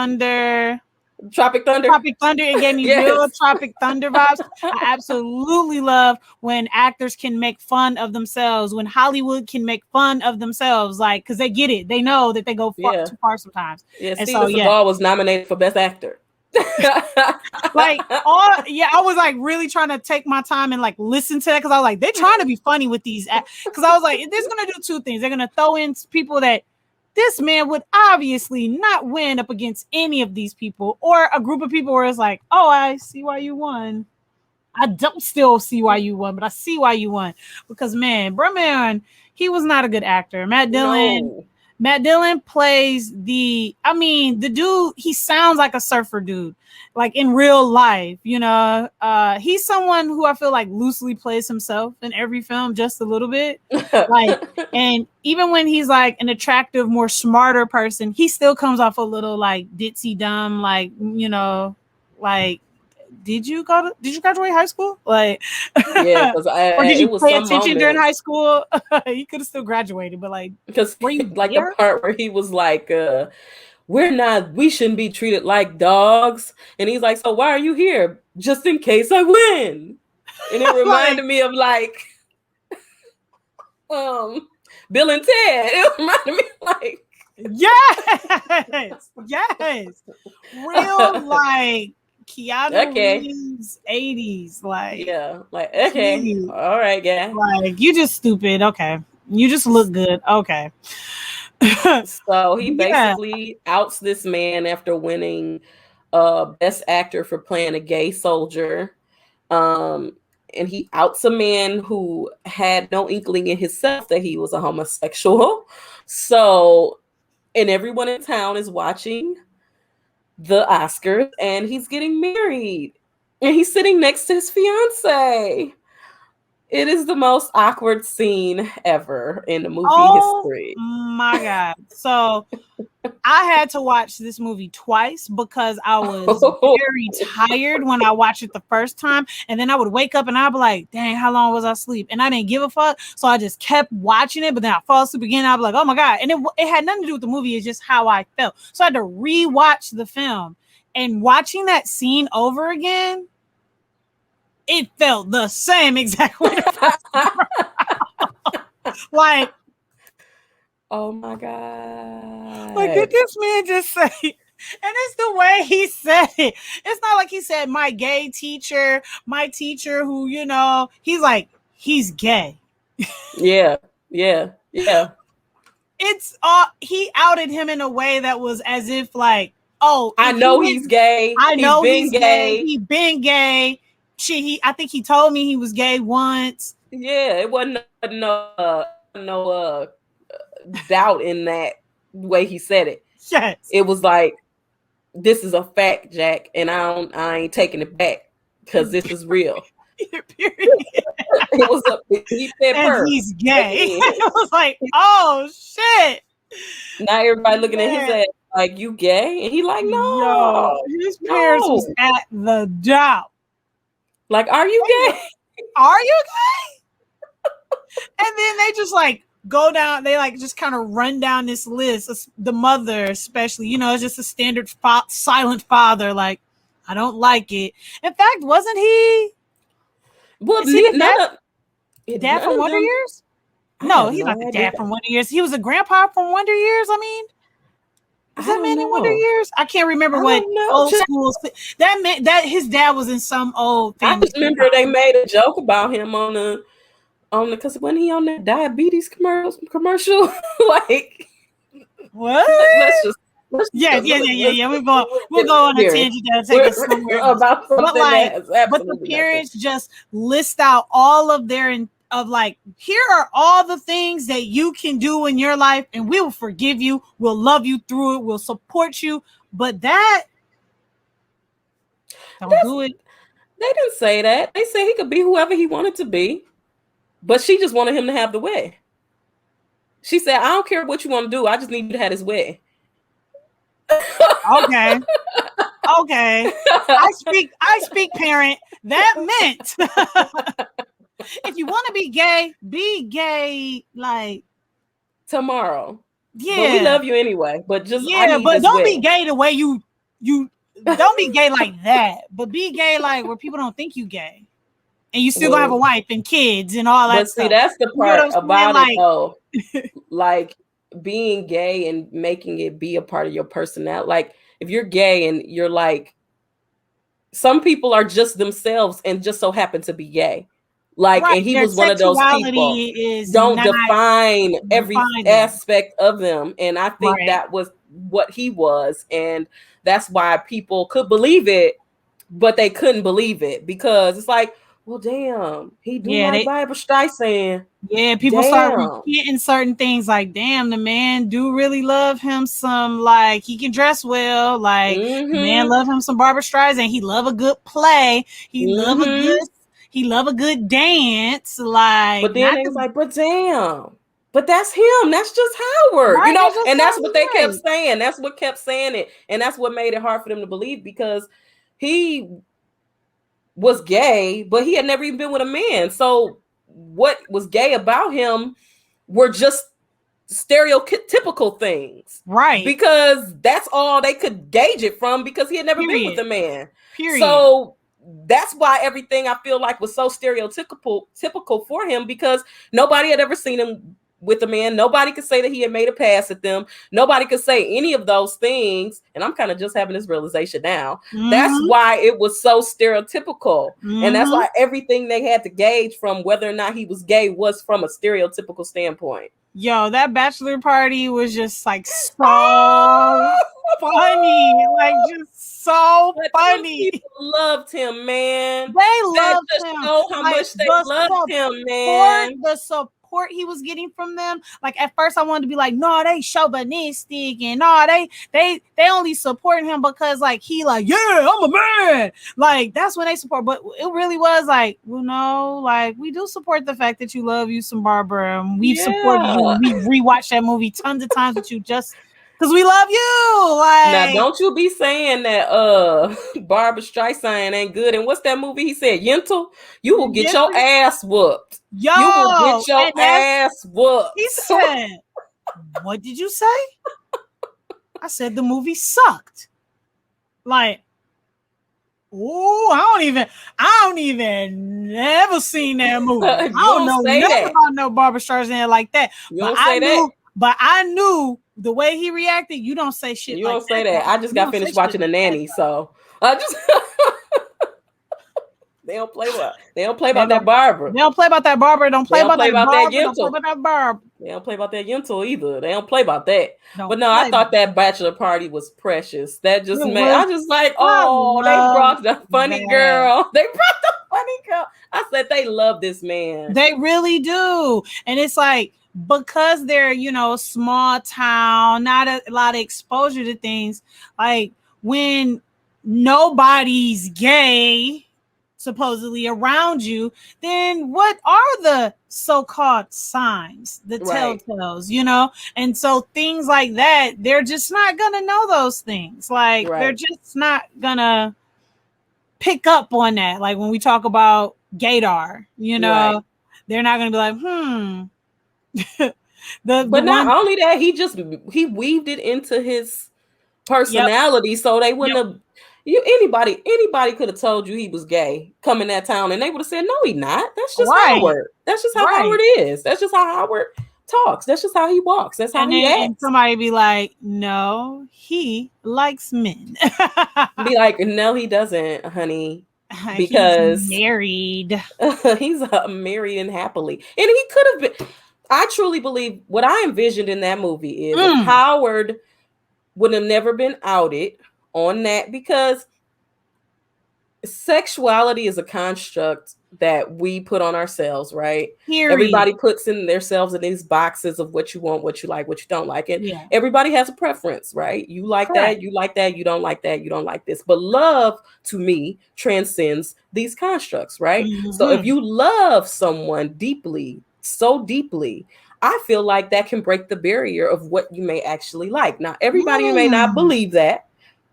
Tropic Thunder. It gave me real Tropic Thunder vibes. I absolutely love when actors can make fun of themselves, when Hollywood can make fun of themselves, like, because they get it. They know that they go too far sometimes. Yeah, and Steven Seagal was nominated for Best Actor. I was like really trying to take my time and like listen to that because I was like, they're trying to be funny with these because I was like, they're gonna do two things. They're gonna throw in people that this man would obviously not win up against any of these people, or a group of people where it's like, oh, I see why you won. I don't still see why you won, but I see why you won because man, he was not a good actor. Matt Dillon. No. Matt Dillon plays the dude, he sounds like a surfer dude, like in real life, he's someone who I feel like loosely plays himself in every film just a little bit. Like, and even when he's like an attractive, more smarter person, he still comes off a little like ditzy dumb, like, like, did you graduate high school? Like, yeah, because or did you it was pay some attention during high moments. school? You could have still graduated, but like, Because were you like the there? part where he was like, we shouldn't be treated like dogs. And he's like, so why are you here? Just in case I win. And it Like, reminded me of like Bill and Ted. It reminded me like yes, real like Keanu okay. Reeves 80s, like, Yeah, like okay. please, All right, guy. like, you just stupid. Okay, you just look good. Okay. So he Yeah. basically outs this man after winning best actor for playing a gay soldier. And he outs a man who had no inkling in himself that he was a homosexual. So, and everyone in town is watching the Oscars, and he's getting married. And he's sitting next to his fiance. It is the most awkward scene ever in the movie Oh history. my God. So I had to watch this movie twice because I was very tired when I watched it the first time. And then I would wake up and I'd be like, dang, how long was I asleep? And I didn't give a fuck. So I just kept watching it. But then I fall asleep again. I'd be like, oh my God. And it had nothing to do with the movie. It's just how I felt. So I had to rewatch the film. And watching that scene over again, it felt the same exact way. Like, oh my God. like, did this man just say? And it's the way he said it. It's not like he said, my gay teacher, my teacher who, he's like, he's gay. Yeah. It's he outed him in a way that was as if like, oh, I know he's gay. I know he's been gay. He been gay. I think he told me he was gay once. Yeah, it wasn't no doubt in that way he said it. Yes. It was like, this is a fact, Jack, and I ain't taking it back because this is real. It was he said and he's gay. It was like, oh shit. Now everybody looking at his ass like, you gay? And he like, no. Yo, his parents was at the job. Like, are you gay? Are you gay? And then they just like go down, they like just kind of run down this list. The mother, especially, it's just a standard silent father. Like, I don't like it. In fact, wasn't he? Well, is he dad from Wonder Years? No, he's not the dad from Wonder Years. He was a grandpa from Wonder Years. I mean, is that man in Wonder Years? I can't remember what old school. That meant that his dad was in some old family. I just remember they made a joke about him on the because when he on that diabetes commercial, like what? Yeah. We'll go on a tangent that'll take us somewhere about something. But the parents just list out all of their like, here are all the things that you can do in your life, and we will forgive you. We'll love you through it. We'll support you. But don't do it. They didn't say that. They said he could be whoever he wanted to be. But she just wanted him to have the way. She said, I don't care what you want to do. I just need you to have his way. Okay. I speak parent. That meant if you want to be gay like tomorrow. Yeah. But we love you anyway. But just but don't be gay the way you don't be gay like that. But be gay like where people don't think you gay. And you still gonna have a wife and kids and all that stuff. But see, that's the part about it though. Like being gay and making it be a part of your personality. Like if you're gay and you're like, some people are just themselves and just so happen to be gay. Like, and he was one of those people. Don't define every aspect of them. And I think that was what he was. And that's why people could believe it, but they couldn't believe it because it's like, well, damn, he do Yeah, like Barbara Streisand. people start Damn. repeating certain things like, damn, the man do really love him some, like, he can dress well, like, the man Mm-hmm. love him some Barbara Streisand, he love a good play, Mm-hmm. he love a good dance, like, But then not they was the like, but damn. But that's him. That's just Howard. right, that's just And how that's what they he kept is. saying. That's what kept saying it. And that's what made it hard for them to believe, because he was gay, but he had never even been with a man. So what was gay about him were just stereotypical things, Right. because that's all they could gauge it from, because he had never been with Period. a man. Period. So that's why everything, I feel like, was so typical for him, because nobody had ever seen him with a man. Nobody could say that he had made a pass at them. Nobody could say any of those things. And I'm kind of just having this realization now. That's Mm-hmm. why it was so stereotypical. And that's Mm-hmm. why everything they had to gauge from whether or not he was gay was from a stereotypical standpoint. Yo, that bachelor party was just like so funny. Like just so But them funny. people loved him, man. They That loved just him. showed how Like much they loved him, man. the support he was getting from them. Like at first I wanted to be like, no, they chauvinistic and no, they only support him because like he like, yeah, I'm a man. Like that's when they support. But it really was like, well, no, like we do support the fact that you love you some Barbara. And we've supported you. Yeah. We've rewatched that movie tons of times with you just because we love you. Now, Like don't you be saying that Barbara Streisand ain't good. And what's that movie he said? Yentl? You will get your ass whooped. You will yo, get your and that's ass he whooped. said. What did you say? I said the movie sucked. Like, oh, I don't even never seen that movie. I You don't know say nothing that. about no Barbara Streisand like that. You But don't I say that. knew, the way he reacted, you don't say shit. You like don't say that. I just You got don't say finished shit watching The like Nanny, that, so I just they don't play about don't, that Barbara. they don't play about that Barbara. Don't They play don't about play that about that Barbara. Don't play Yentl. about that Barbara. They don't play about that Yentl either. They don't play about that. Don't But no, I play. thought that bachelor party was precious. That just It made, was. I just like, I oh, they love brought the funny that. girl. They brought the funny girl. I said they love this man. They really do. And it's like, because they're, small town, not a lot of exposure to things, like when nobody's gay supposedly around you, then what are the so-called signs, the Right. telltales, And so things like that, they're just not gonna know those things. Like they're Right. just not gonna pick up on that. Like when we talk about gaydar, Right. they're not going to be like, But not only that, he weaved it into his personality, so they wouldn't have anybody could have told you he was gay coming that town, and they would have said, no, he not. That's just right, Howard. That's just how right. Howard is. That's just how Howard talks. That's just how he walks. That's how he And acts. somebody be like, no, he likes men. Be like, no, he doesn't, honey, he's because married. he's married and happily. And he could have been. I truly believe what I envisioned in that movie is if Howard would have never been outed on that, because sexuality is a construct that we put on ourselves, right? Period. Everybody puts in themselves in these boxes of what you want, what you like, what you don't like. And everybody has a preference, right? You like that, you like that, you don't like that, you don't like this. But love, to me, transcends these constructs, right? So if you love someone deeply, so deeply, I feel like that can break the barrier of what you may actually like. Now, everybody may not believe that,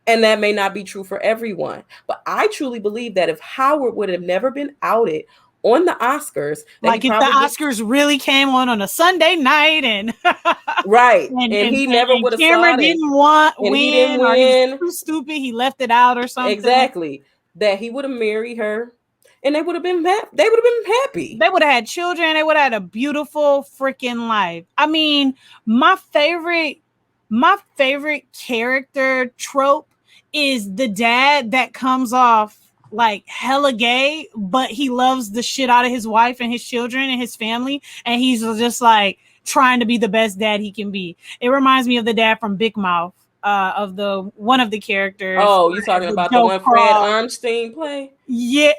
and that may not be true for everyone. But I truly believe that if Howard would have never been outed on the Oscars, like if the Oscars really came on a Sunday night, and right, and he never would have Cameron didn't win, he didn't or he win. was too stupid, he left it out or something. Exactly, that he would have married her, and they would have been happy. They would have been happy. They would have had children. They would have had a beautiful freaking life. I mean, my favorite character trope is the dad that comes off like hella gay, but he loves the shit out of his wife and his children and his family, and he's just like trying to be the best dad he can be. It reminds me of the dad from Big Mouth, of one of the characters. Oh, you talking about the one Fred Armstein play? Yeah,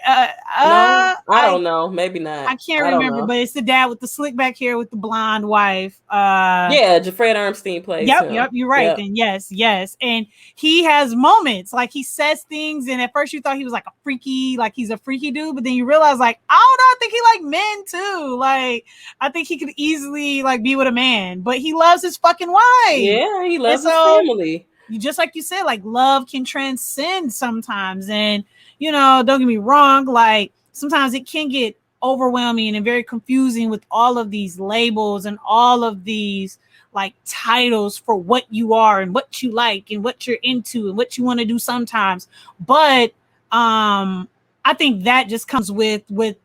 No, I don't know. Maybe not. I can't I don't remember, know. but it's the dad with the slick back hair with the blonde wife. Yeah, Fred Armstein plays Yep, him. you're right. Yep. Then yes. And he has moments like he says things, and at first you thought he was like he's a freaky dude, but then you realize like, I don't know, I think he like men too. Like I think he could easily like be with a man, but he loves his fucking wife. Yeah, he And loves his so family. you just like you said, like love can transcend sometimes. And don't get me wrong, like sometimes it can get overwhelming and very confusing with all of these labels and all of these like titles for what you are and what you like and what you're into and what you want to do sometimes. But I think that just comes with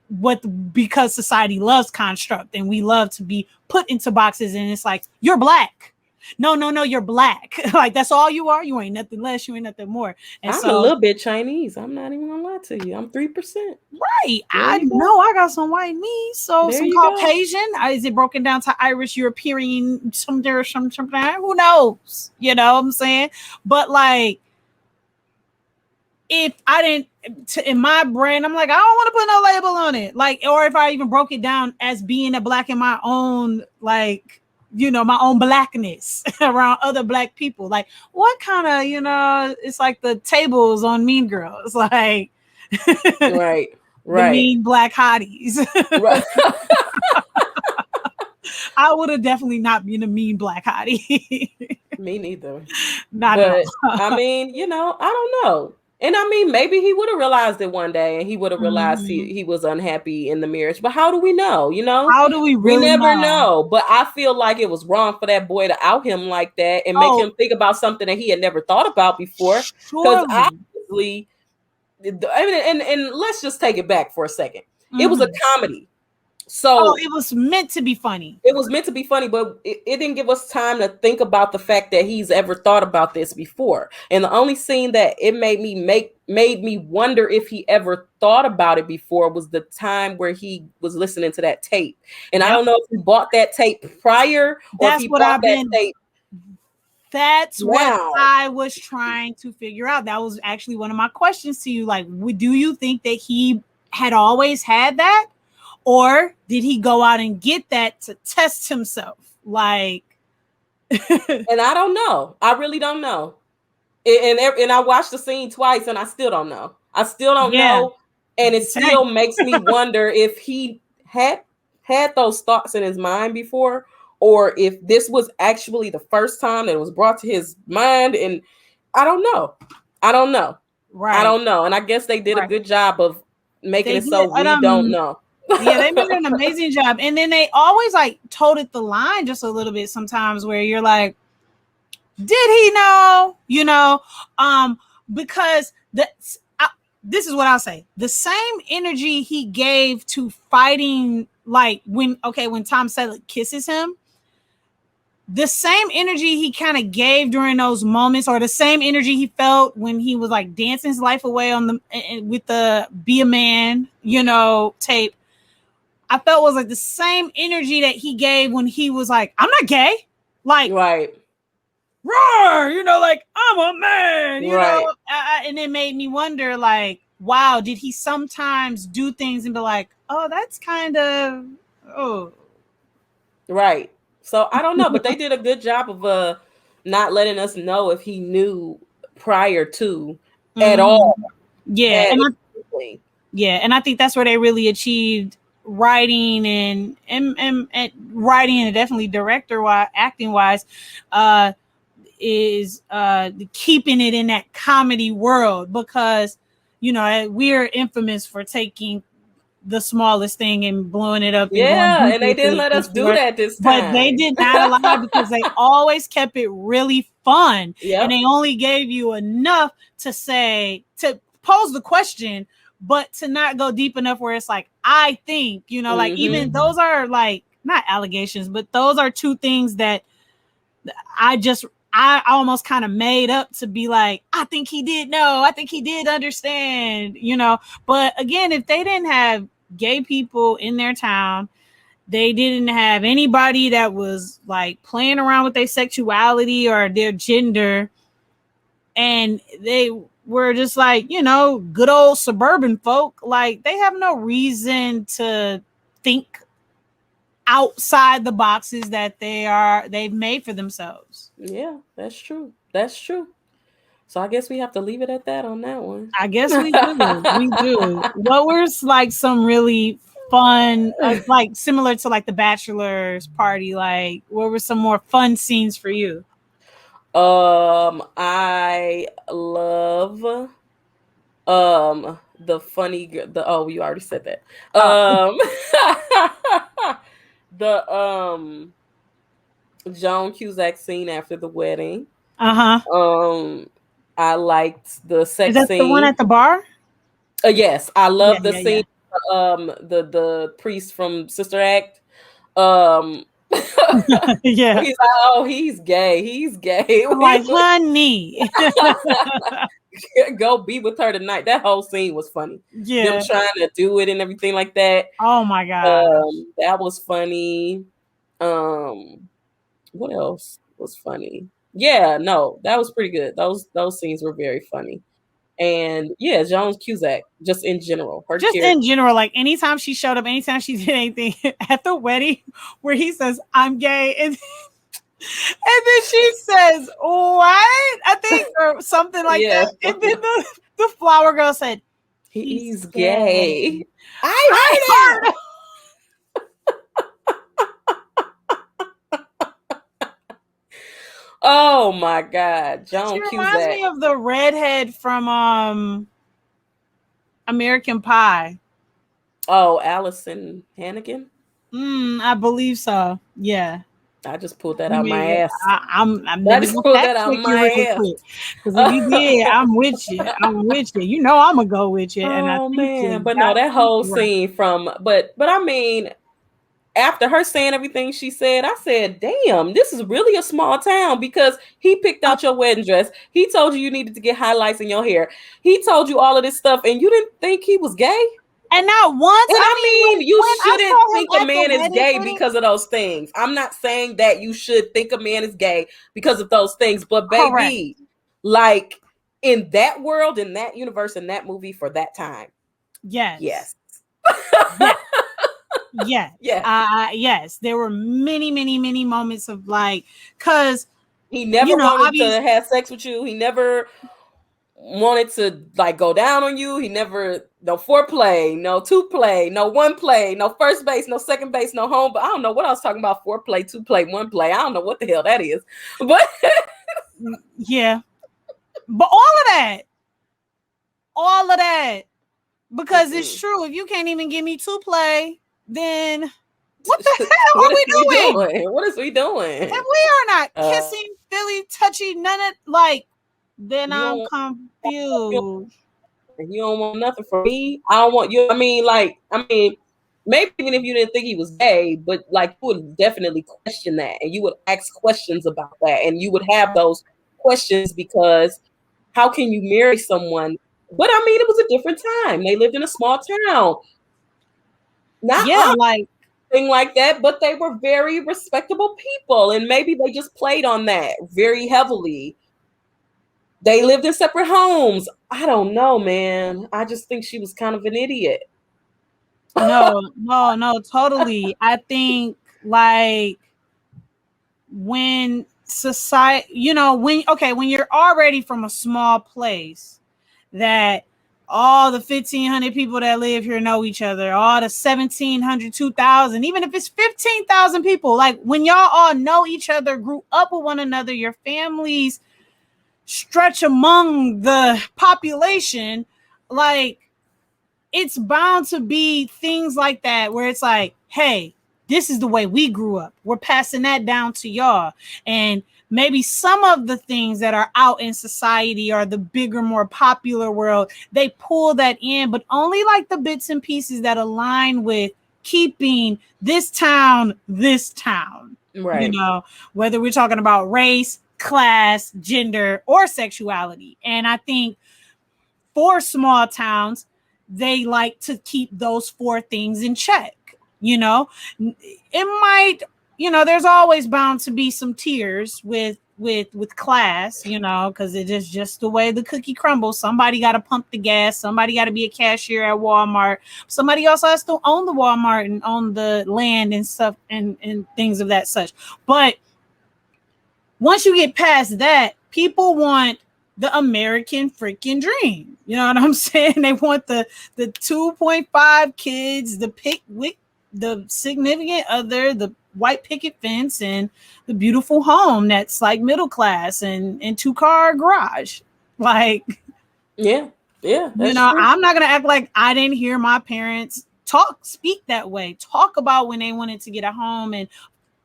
what because society loves construct and we love to be put into boxes, and it's like you're black. No, you're black. Like that's all you are. You ain't nothing less. You ain't nothing more. And I'm a so, little bit Chinese. I'm not even gonna lie to you. I'm 3%. right, There I you go. know I got some white meat. So There some you go. Caucasian. Is it broken down to Irish, European, something? Who knows? You know what I'm saying? But like, if I didn't in my brain, I'm like, I don't want to put no label on it. Like, or if I even broke it down as being a black in my own, like, my own blackness around other black people. Like, what kind of, it's like the tables on Mean Girls, like Right. the Right. mean black hotties. Right. I would have definitely not been a mean black hottie. Me neither. Not at But all. I mean, I don't know. And I mean, maybe he would have realized it one day and he would have realized he was unhappy in the marriage. But how do we know? How do we We really never know? know. But I feel like it was wrong for that boy to out him like that and make him think about something that he had never thought about before. Because obviously, and let's just take it back for a second. It was a comedy. So it was meant to be funny. It was meant to be funny, but it didn't give us time to think about the fact that he's ever thought about this before. And the only scene that it made me wonder if he ever thought about it before was the time where he was listening to that tape. And I don't know if he bought that tape prior or if he bought that tape. That's what I was trying to figure out. That was actually one of my questions to you. Like, do you think that he had always had that? Or did he go out and get that to test himself? Like, and I don't know. I really don't know. And I watched the scene twice, and I still don't know. I still don't know, and it still makes me wonder if he had those thoughts in his mind before, or if this was actually the first time that it was brought to his mind. And I don't know. Right. I don't know. And I guess they did a good job of making it so we don't know. Yeah, they made an amazing job. And then they always like toted the line just a little bit sometimes where you're like, did he know? Because this is what I'll say. The same energy he gave to fighting, like when Tom Selleck kisses him, the same energy he kind of gave during those moments, or the same energy he felt when he was like dancing his life away with the Be a Man, tape. I felt was like the same energy that he gave when he was like, I'm not gay. Like, right. Roar, like, I'm a man, know? And it made me wonder, like, wow, did he sometimes do things and be like, oh, that's kind of, Right. So I don't know, but they did a good job of not letting us know if he knew prior to at all. Yeah. And I think that's where they really achieved writing and writing, and definitely acting wise, is keeping it in that comedy world, because we're infamous for taking the smallest thing and blowing it up. And they didn't let us do that this time. But they did not allow it because they always kept it really fun. And they only gave you enough to pose the question, but to not go deep enough where it's like, I think, like even those are like not allegations, but those are two things that I almost kind of made up to be like, I think he did know. I think he did understand, But again, if they didn't have gay people in their town, they didn't have anybody that was like playing around with their sexuality or their gender, and they were just like, good old suburban folk, like they have no reason to think outside the boxes that they've made for themselves. Yeah, that's true. That's true. So I guess we have to leave it at that on that one. I guess we do. We do. What were like some really fun, like similar to like the bachelor's party? Like, what were some more fun scenes for you? I love the funny the oh you already said that. The Joan Cusack scene after the wedding. Uh-huh. I liked the Is sex that the one scene. at the bar? Yes, I Yeah, love the yeah, scene. yeah. The priest from Sister Act. Um, Yeah. he's like, oh, he's gay. He's gay. I'm like, honey. Go be with her tonight. That whole scene was funny. Them Yeah. trying to do it and everything like that. Oh my gosh. That was funny. What else was funny? Yeah, no, that was pretty good. Those scenes were very funny. And yeah, Joan Cusack, just in general, her Just character. in general, like anytime she showed up, anytime she did anything at the wedding where he says, I'm gay, and then she says, what? I think, or something like Yeah, that. And then the flower girl said, he's gay. gay. I heard it. Oh my God, Joan She Cusack. reminds me of the redhead from American Pie. Oh, Allison Hannigan. I believe so. Yeah. I just pulled that out my ass. I'm I never just gonna pulled fact that out check you my real ass. quick. Because if you did, I'm with you. I'm with you. You know I'm gonna go with you. And I Oh think man, but no, that whole scene from but I mean, after her saying everything she said, I said, damn, this is really a small town because he picked out your wedding dress. He told you needed to get highlights in your hair. He told you all of this stuff and you didn't think he was gay? And not once. And I mean, you shouldn't think a man is gay wedding, because of those things. I'm not saying that you should think a man is gay because of those things, but baby, correct. like in that world, in that universe, in that movie for that time. Yes. Yes. Yes. Yeah. Yes. There were many, many, many moments of like, because he never wanted to have sex with you. He never wanted to like go down on you. He never, no foreplay, no two play, no one play, no first base, no second base, no home. But I don't know what I was talking about. Foreplay, two play, one play. I don't know what the hell that is. But yeah. But all of that, because it's true. If you can't even give me two play, then what the hell are we doing? What is we doing? If we are not kissing, Philly, touchy, none of like, then I'm confused. You don't want nothing from me. I don't want you. I mean, maybe even if you didn't think he was gay, but like you would definitely question that, and you would ask questions about that, and you would have those questions because how can you marry someone? But I mean, it was a different time. They lived in a small town. Not like thing like that, but they were very respectable people, and maybe they just played on that very heavily. They lived in separate homes. I don't know, man. I just think she was kind of an idiot. No, totally. I think like when society, when you're already from a small place that all the 1,500 people that live here know each other, all the 1,700, 2,000, even if it's 15,000 people, like when y'all all know each other, grew up with one another, your families stretch among the population, like it's bound to be things like that where it's like, hey, this is the way we grew up. We're passing that down to y'all. And maybe some of the things that are out in society or the bigger, more popular world, they pull that in, but only like the bits and pieces that align with keeping this town. Right. Whether we're talking about race, class, gender, or sexuality. And I think for small towns, they like to keep those four things in check. It might, there's always bound to be some tears with with class, you know, because it is just the way the cookie crumbles. Somebody got to pump the gas. Somebody got to be a cashier at Walmart. Somebody also has to own the Walmart and own the land and stuff and things of that such. But once you get past that, people want the American freaking dream. You know what I'm saying? They want the 2.5 kids, the significant other, the white picket fence, and the beautiful home that's like middle class and 2-car garage. Like, Yeah, you that's know, true. I'm not gonna act like I didn't hear my parents speak that way, talk about when they wanted to get a home and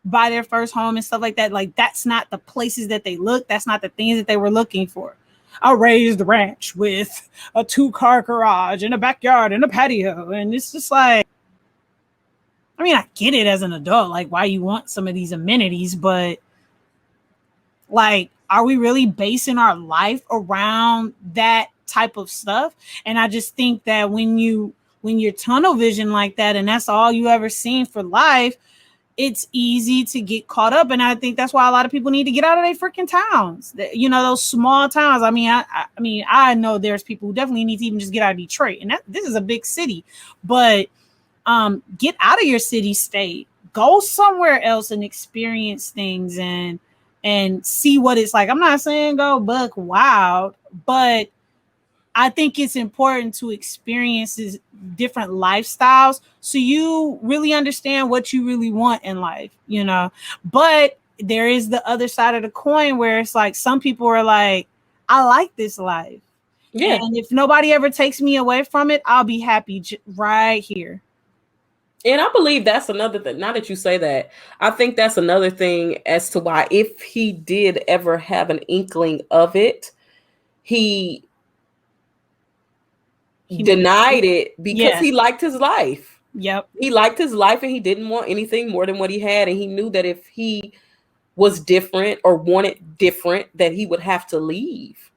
buy their first home and stuff like that. Like, that's not the places that they look. That's not the things that they were looking for. A raised ranch with a 2-car garage and a backyard and a patio. And it's just like, I mean, I get it as an adult, like why you want some of these amenities, but like, are we really basing our life around that type of stuff? And I just think that when you're tunnel vision like that and that's all you ever seen for life, it's easy to get caught up. And I think that's why a lot of people need to get out of their freaking towns. You know, those small towns. I mean, I know there's people who definitely need to even just get out of Detroit. And this is a big city. But get out of your city state. Go somewhere else and experience things and see what it's like. I'm not saying go buck wild, but I think it's important to experience different lifestyles so you really understand what you really want in life, you know. But there is the other side of the coin where it's like some people are like, I like this life. Yeah. And if nobody ever takes me away from it, I'll be happy right here. And I believe that's another thing. Now that you say that, I think that's another thing as to why, if he did ever have an inkling of it, he denied it because he liked his life. Yep. He liked his life and he didn't want anything more than what he had. And he knew that if he was different or wanted different, that he would have to leave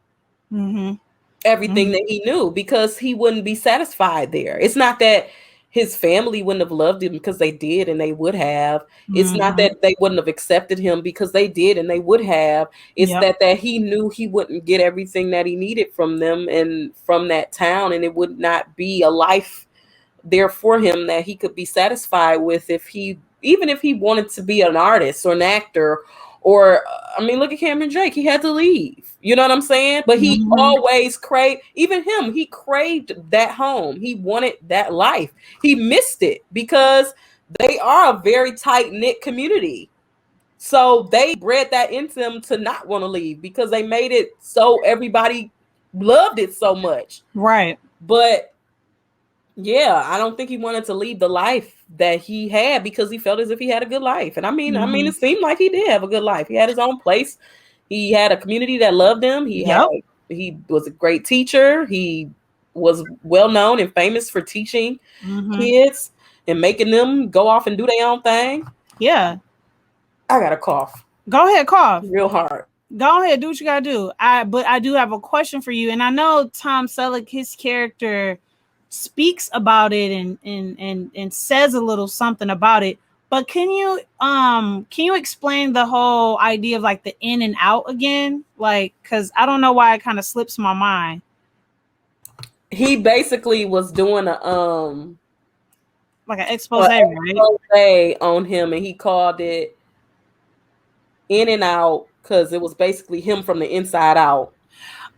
everything that he knew because he wouldn't be satisfied there. It's not that his family wouldn't have loved him because they did and they would have. It's not that they wouldn't have accepted him because they did and they would have. It's that he knew he wouldn't get everything that he needed from them and from that town, and it would not be a life there for him that he could be satisfied with even if he wanted to be an artist or an actor. Or, I mean, look at Cameron Drake. He had to leave. You know what I'm saying? But he always craved, even him, he craved that home. He wanted that life. He missed it because they are a very tight-knit community. So they bred that into them to not want to leave because they made it so everybody loved it so much. Right. But yeah, I don't think he wanted to leave the life that he had because he felt as if he had a good life. And I mean, it seemed like he did have a good life. He had his own place. He had a community that loved him. He was a great teacher. He was well known and famous for teaching kids and making them go off and do their own thing. Yeah. I got a cough. Go ahead, cough. Real hard. Go ahead, do what you gotta do. But I do have a question for you. And I know Tom Selleck, his character, speaks about it and says a little something about it, but can you explain the whole idea of like the in and out again? Like, because I don't know why it kind of slips my mind. He basically was doing like an expose, right? On him, and he called it in and out because it was basically him from the inside out.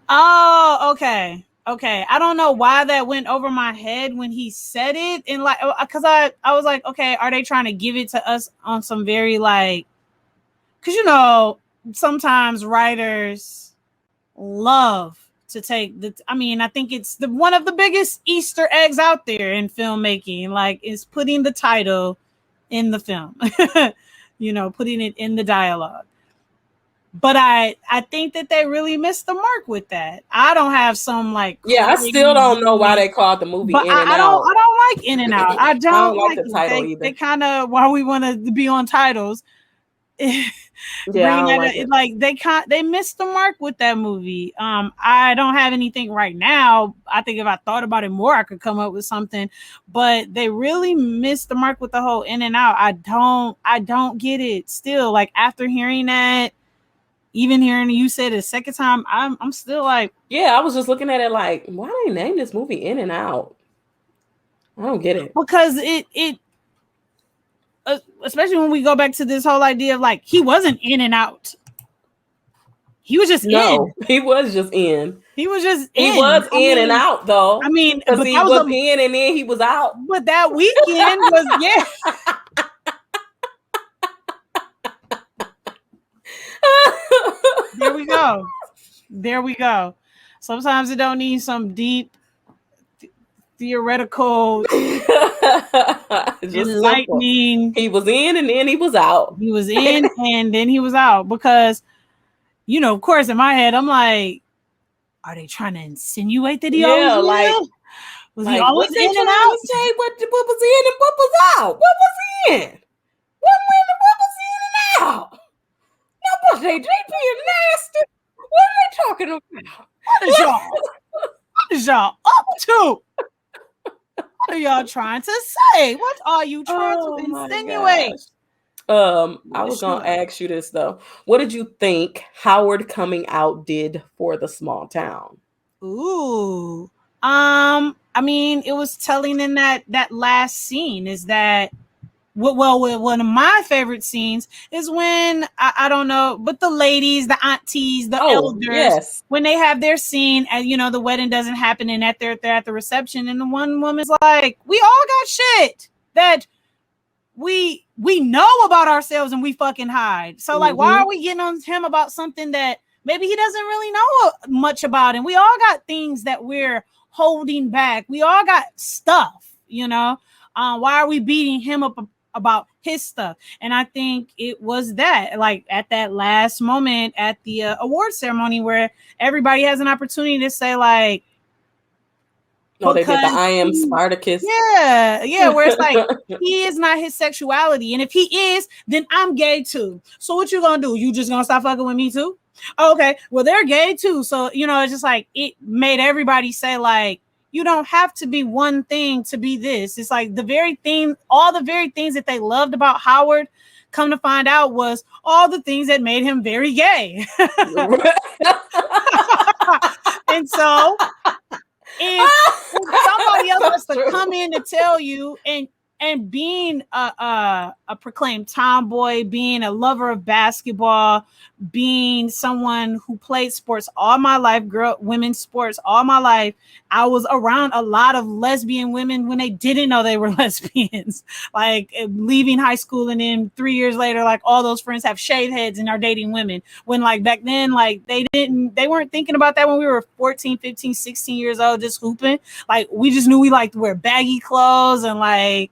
Oh, okay. I don't know why that went over my head when he said it, and like, because I was like, okay, are they trying to give it to us on some very like, because you know sometimes writers love to take I think it's one of the biggest Easter eggs out there in filmmaking, like, is putting the title in the film, you know, putting it in the dialogue. But I think that they really missed the mark with that. I don't have some like I still don't know why they called the movie but In and Out. I don't like In and Out. I don't like the title either. They kind of, while we want to be on titles, they missed the mark with that movie. I don't have anything right now. I think if I thought about it more, I could come up with something. But they really missed the mark with the whole In and Out. I don't get it still. Like, after hearing that, even hearing you say the second time, I'm still like, yeah, I was just looking at it like, why do they name this movie In and Out? I don't get it. Because it especially when we go back to this whole idea of like he wasn't in and out. He was just in. No, he was just in. He was just He in. was in and out though. I mean, because but he that was in and then he was out. But that weekend was yeah. There we go. There we go. Sometimes it don't need some deep theoretical enlightening. Simple. He was in and then he was out. He was in and then he was out because, you know, of course, in my head, I'm like, are they trying to insinuate that he always was he always in and out? Say what was in and what was out? What was in? What was in and out? No, but they being nasty. What are they talking about? What is y'all up to? What are y'all trying to say? What are you trying to insinuate? I was gonna ask you this though. What did you think Howard coming out did for the small town? Ooh. I mean, it was telling in that last scene is that one of my favorite scenes is when I don't know, but the ladies, the aunties, the elders, when they have their scene, and you know the wedding doesn't happen, and they're at the reception, and the one woman's like, "We all got shit that we know about ourselves, and we fucking hide. So like, why are we getting on him about something that maybe he doesn't really know much about? And we all got things that we're holding back. We all got stuff, you know. Why are we beating him up about his stuff? And I think it was that, like at that last moment at the award ceremony where everybody has an opportunity to say like, oh, they did the I am Spartacus. Yeah, where it's like he is not his sexuality, and if he is, then I'm gay too. So what you gonna do? You just gonna stop fucking with me too? Okay, well they're gay too. So you know, it's just like it made everybody say like, you don't have to be one thing to be this. It's like all the very things that they loved about Howard, come to find out, was all the things that made him very gay. And so if somebody else has to come in to tell you, and being a proclaimed tomboy, being a lover of basketball, being someone who played sports all my life, women's sports all my life, I was around a lot of lesbian women when they didn't know they were lesbians, like leaving high school, and then 3 years later, like all those friends have shaved heads and are dating women, when like back then, like they weren't thinking about that when we were 14, 15, 16 years old, just hooping. Like we just knew we liked to wear baggy clothes and like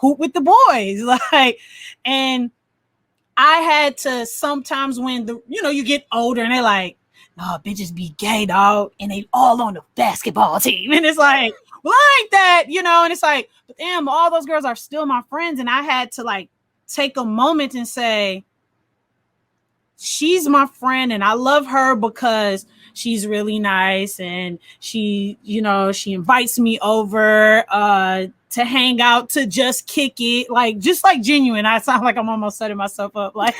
hoop with the boys, like. And I had to sometimes, when you get older and they're like, no, bitches be gay, dog, and they all on the basketball team, and it's like, well, I ain't that, and it's like, but damn, all those girls are still my friends. And I had to like take a moment and say, she's my friend, and I love her because she's really nice, and she invites me over to hang out, to just kick it, like just like genuine. I sound like I'm almost setting myself up, like,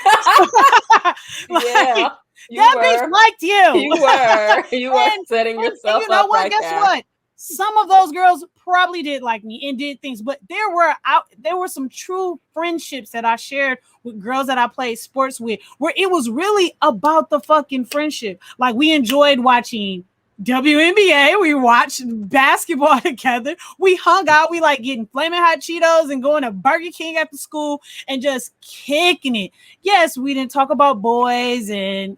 yeah, that bitch liked you. You were setting yourself up. What? Guess what? Some of those girls probably did like me and did things, but there were some true friendships that I shared with girls that I played sports with, where it was really about the fucking friendship. Like we enjoyed watching WNBA, we watched basketball together, we hung out, we like getting flaming hot Cheetos and going to Burger King after school and just kicking it. Yes, we didn't talk about boys,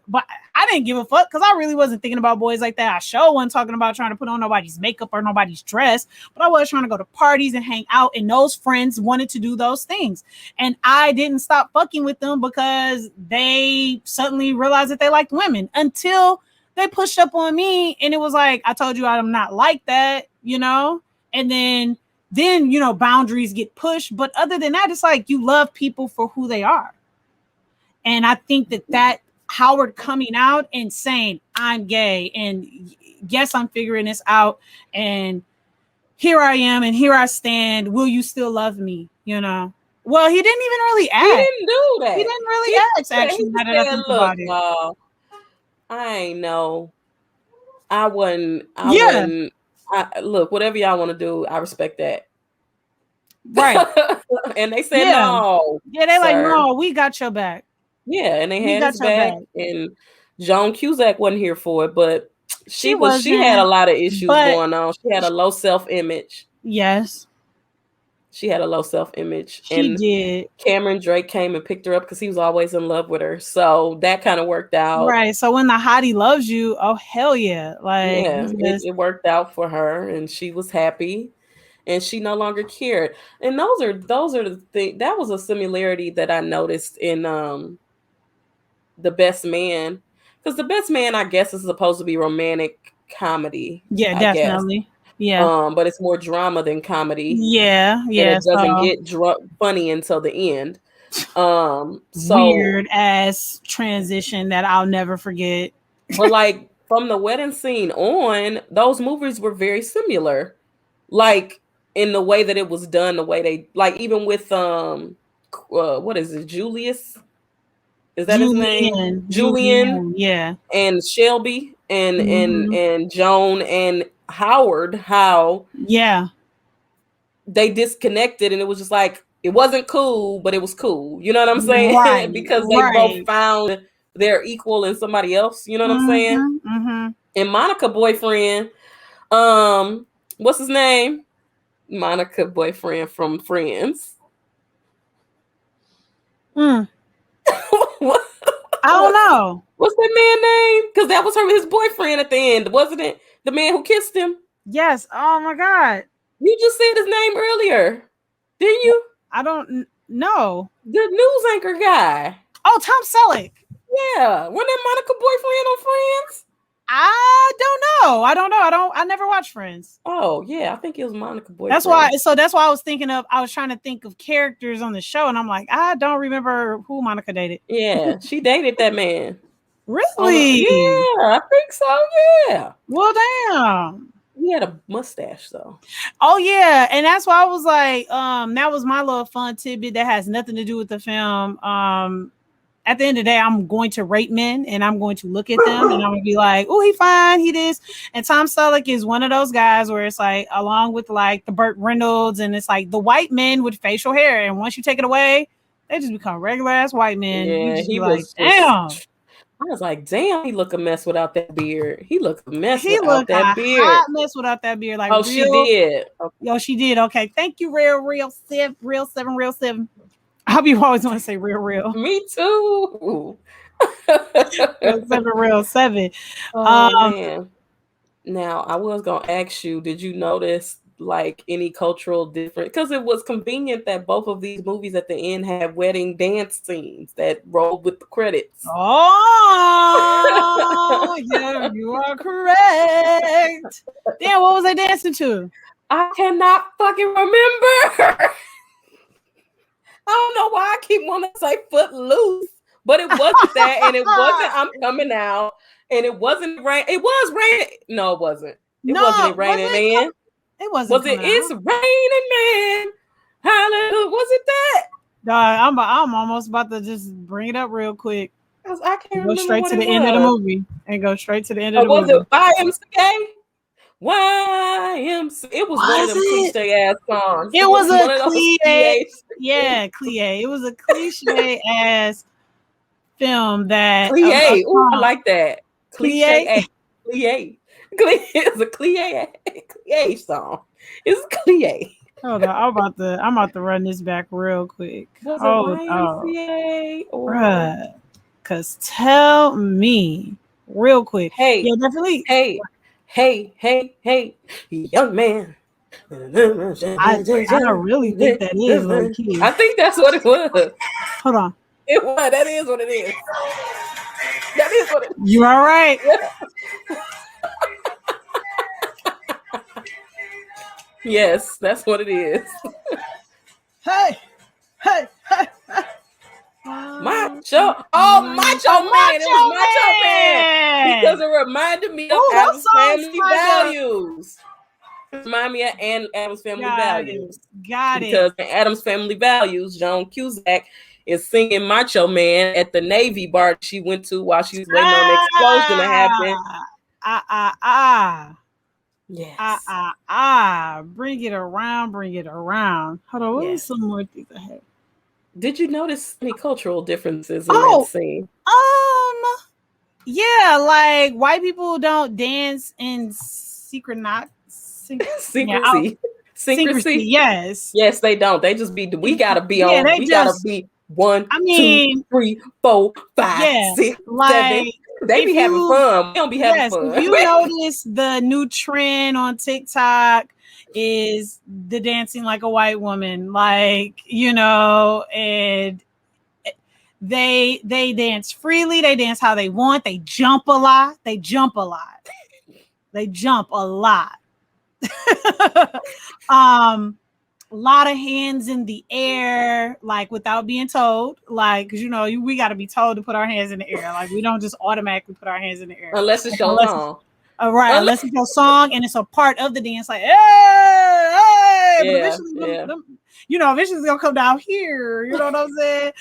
but I didn't give a fuck because I really wasn't thinking about boys like that. I sure wasn't talking about trying to put on nobody's makeup or nobody's dress, but I was trying to go to parties and hang out, and those friends wanted to do those things. And I didn't stop fucking with them because they suddenly realized that they liked women, until they pushed up on me, and it was like, I told you I'm not like that, and then boundaries get pushed. But other than that, it's like you love people for who they are. And I think that Howard coming out and saying, I'm gay, and yes, I'm figuring this out, and here I am, and here I stand, will you still love me? Well, he didn't even really He ask. didn't do He that. didn't really He ask, actually, now just that I said, think "Look, about it. I ain't know. I wouldn't. I Yeah, wouldn't. Look, whatever y'all want to do, I respect that." right. And they said, Yeah. "No, Yeah, they like, sir." no, we got your back. Yeah, and they We had got his your back, back. and Joan Cusack wasn't here for it, but She she had a wasn't, lot of issues but going on. She had a low self-image. yes, She had a low self-image, she and did. Cameron Drake came and picked her up because he was always in love with her. So that kind of worked out. Right. So when the hottie loves you, oh hell yeah. Like Yeah, you it, just it worked out for her, and she was happy, and she no longer cared. And those are the things, that was a similarity that I noticed in The Best Man, because The Best Man, I guess, is supposed to be romantic comedy, yeah, I guess. definitely. Yeah. But it's more drama than comedy, Yeah, and yeah. it doesn't So get funny until the end. So, weird ass transition that I'll never forget. but like from the wedding scene on, those movies were very similar, like in the way that it was done, the way they, like, even with what is it, Julius? Is that his name? Julian Julian, yeah. and Shelby and Hmm. Joan and Howard, how Yeah. they disconnected, and it was just like it wasn't cool, but it was cool. You know what I'm saying? Right, Because they both right. found their equal in somebody else. You know what I'm saying? Hmm. Hmm. And Monica boyfriend, what's his name? Monica boyfriend from Friends. Mm, what, I don't what's know. what's that man name? Because that was his boyfriend at the end, wasn't it? The man who kissed him. Yes. Oh my God. You just said his name earlier, didn't you? I don't know. The news anchor guy. Oh, Tom Selleck. Yeah, wasn't that Monica boyfriend on Friends? I don't know. I don't know. I never watched Friends. Oh yeah, I think it was Monica That's why. boyfriend. So that's why I was thinking of. I was trying to think of characters on the show, and I'm like, I don't remember who Monica dated. Yeah, she dated that man. Really? Yeah, I think so. Yeah, Well, damn. he had a mustache though. Oh yeah, and that's why I was like, that was my little fun tidbit that has nothing to do with the film. At the end of the day, I'm going to rate men and I'm going to look at them and I'm gonna be like, oh, he fine, he this. And Tom Selleck is one of those guys where it's like, along with like the Burt Reynolds, and it's like the white men with facial hair, and once you take it away, they just become regular ass white men. You Yeah, just be he like, was damn, just. I was like, damn, he look a mess without that beard. He look a mess he without looked a that beard. hot mess without that beard, like Oh, she real. did. Yo, she did. Okay, thank you, real seven. I hope you always want to say real. Me too. Real seven. Oh man. Now, I was gonna ask you, did you notice like any cultural difference? Because it was convenient that both of these movies at the end had wedding dance scenes that rolled with the credits. Oh, yeah, you are correct. Damn, what was I dancing to? I cannot fucking remember. I don't know why I keep wanting to say Footloose, but it wasn't that, and it wasn't I'm Coming Out, and it wasn't rain. It was rain. No, it wasn't. It wasn't No, it Raining Man. it wasn't Was it coming It's out. Raining Man? Hallelujah. Was it that? Dog, I'm almost about to just bring it up real quick. I can't Go remember straight what to it the end of the was. movie and go straight to the end of the Was movie. it YMCA? YMCA. It was one of Was them it? cliche ass songs. It It was was a one of those cliche. cliches. Yeah, cliche. It was a cliche ass film that a Cliche. Oh, I song. like that. Cliche. Cliche. Cliche. It's a cliche song. It's cliche. Hold on, I'm about to run this back real quick. Was it Hold on, YMCA or bruh. Cause tell me real quick. hey, Yeah, definitely. hey, young man. I really think that is low key. I think that's what it was. Hold on. It was. That is what it is. That is what it is. You all right? Yes, that's what it is. Hey, hey, hey. Macho. Oh, Macho Man. It was Macho Man. Because it reminded me of Oh, those Adam's songs Family kind of. Values. Remind me of Adam's Family Got Values. it. Got Because it. in Adam's Family Values, Joan Cusack is singing Macho Man at the Navy bar she went to while she was waiting on the explosion to happen. Yes. Bring it around, bring it around. Hold on, what was some more things I had? Did you notice any cultural differences in that scene? Yeah, like white people don't dance in secrecy. Yes. Yes, they don't. They just be. We gotta be on. We gotta be 1, 2, 3, 4, 5, 6, like, 7. They be having fun. We don't be having fun. If you notice, the new trend on TikTok is the dancing like a white woman, like, and they dance freely. They dance how they want. They jump a lot. They jump a lot. A lot of hands in the air, like without being told, like, because we got to be told to put our hands in the air. Like, we don't just automatically put our hands in the air unless it's your song. Unless it's your song and it's a part of the dance, like, hey, but eventually, eventually it's gonna come down here. You know what I'm saying?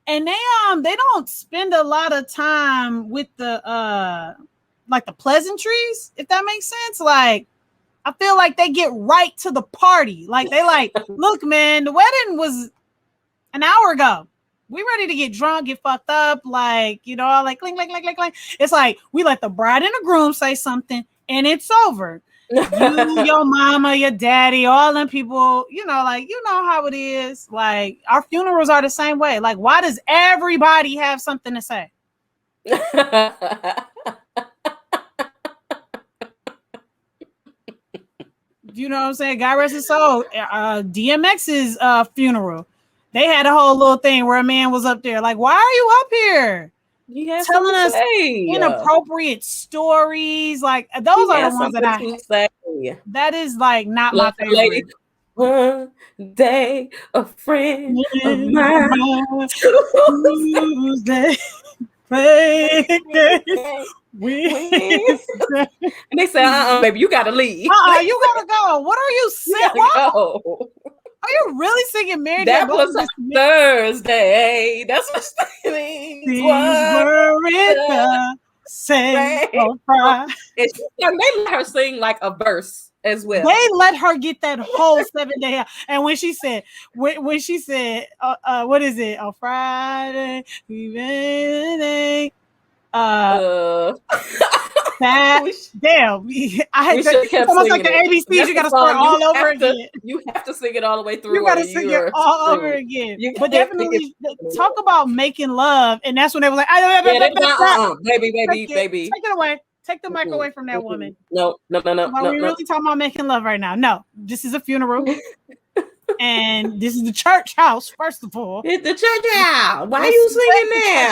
And they don't spend a lot of time with the like the pleasantries, if that makes sense. Like, I feel like they get right to the party. Like, they like, look, man, the wedding was an hour ago. We ready to get drunk, get fucked up, like, like clink, clink, clink, clink, clink. It's like we let the bride and the groom say something, and it's over. You, your mama, your daddy, all them people, like, how it is. Like, our funerals are the same way. Like, why does everybody have something to say? You know what I'm saying? God rest his soul. DMX's funeral, they had a whole little thing where a man was up there like, why are you up here? Telling us inappropriate stories. Like, those are the ones that I hate. That is like not my favorite. One day, a friend of mine. Tuesday. And they say, baby, you gotta leave. You gotta go. What are you saying? Go. Are you really singing Mary J. That was a Thursday. That's what things were in the same on Friday. And they let her sing like a verse as well. They let her get that whole 7 day. And when she said, what is it? On Friday, damn, I had to, almost like the ABCs. You got to start all over again. You have to sing it all the way through. You got to sing it all over again. But definitely talk about making love, and that's when they were like, baby. Take it away. Take the mic away from that woman. No. Are we really talking about making love right now? No, this is a funeral. And this is the church house, first of all. It's the church house. Why are you singing there?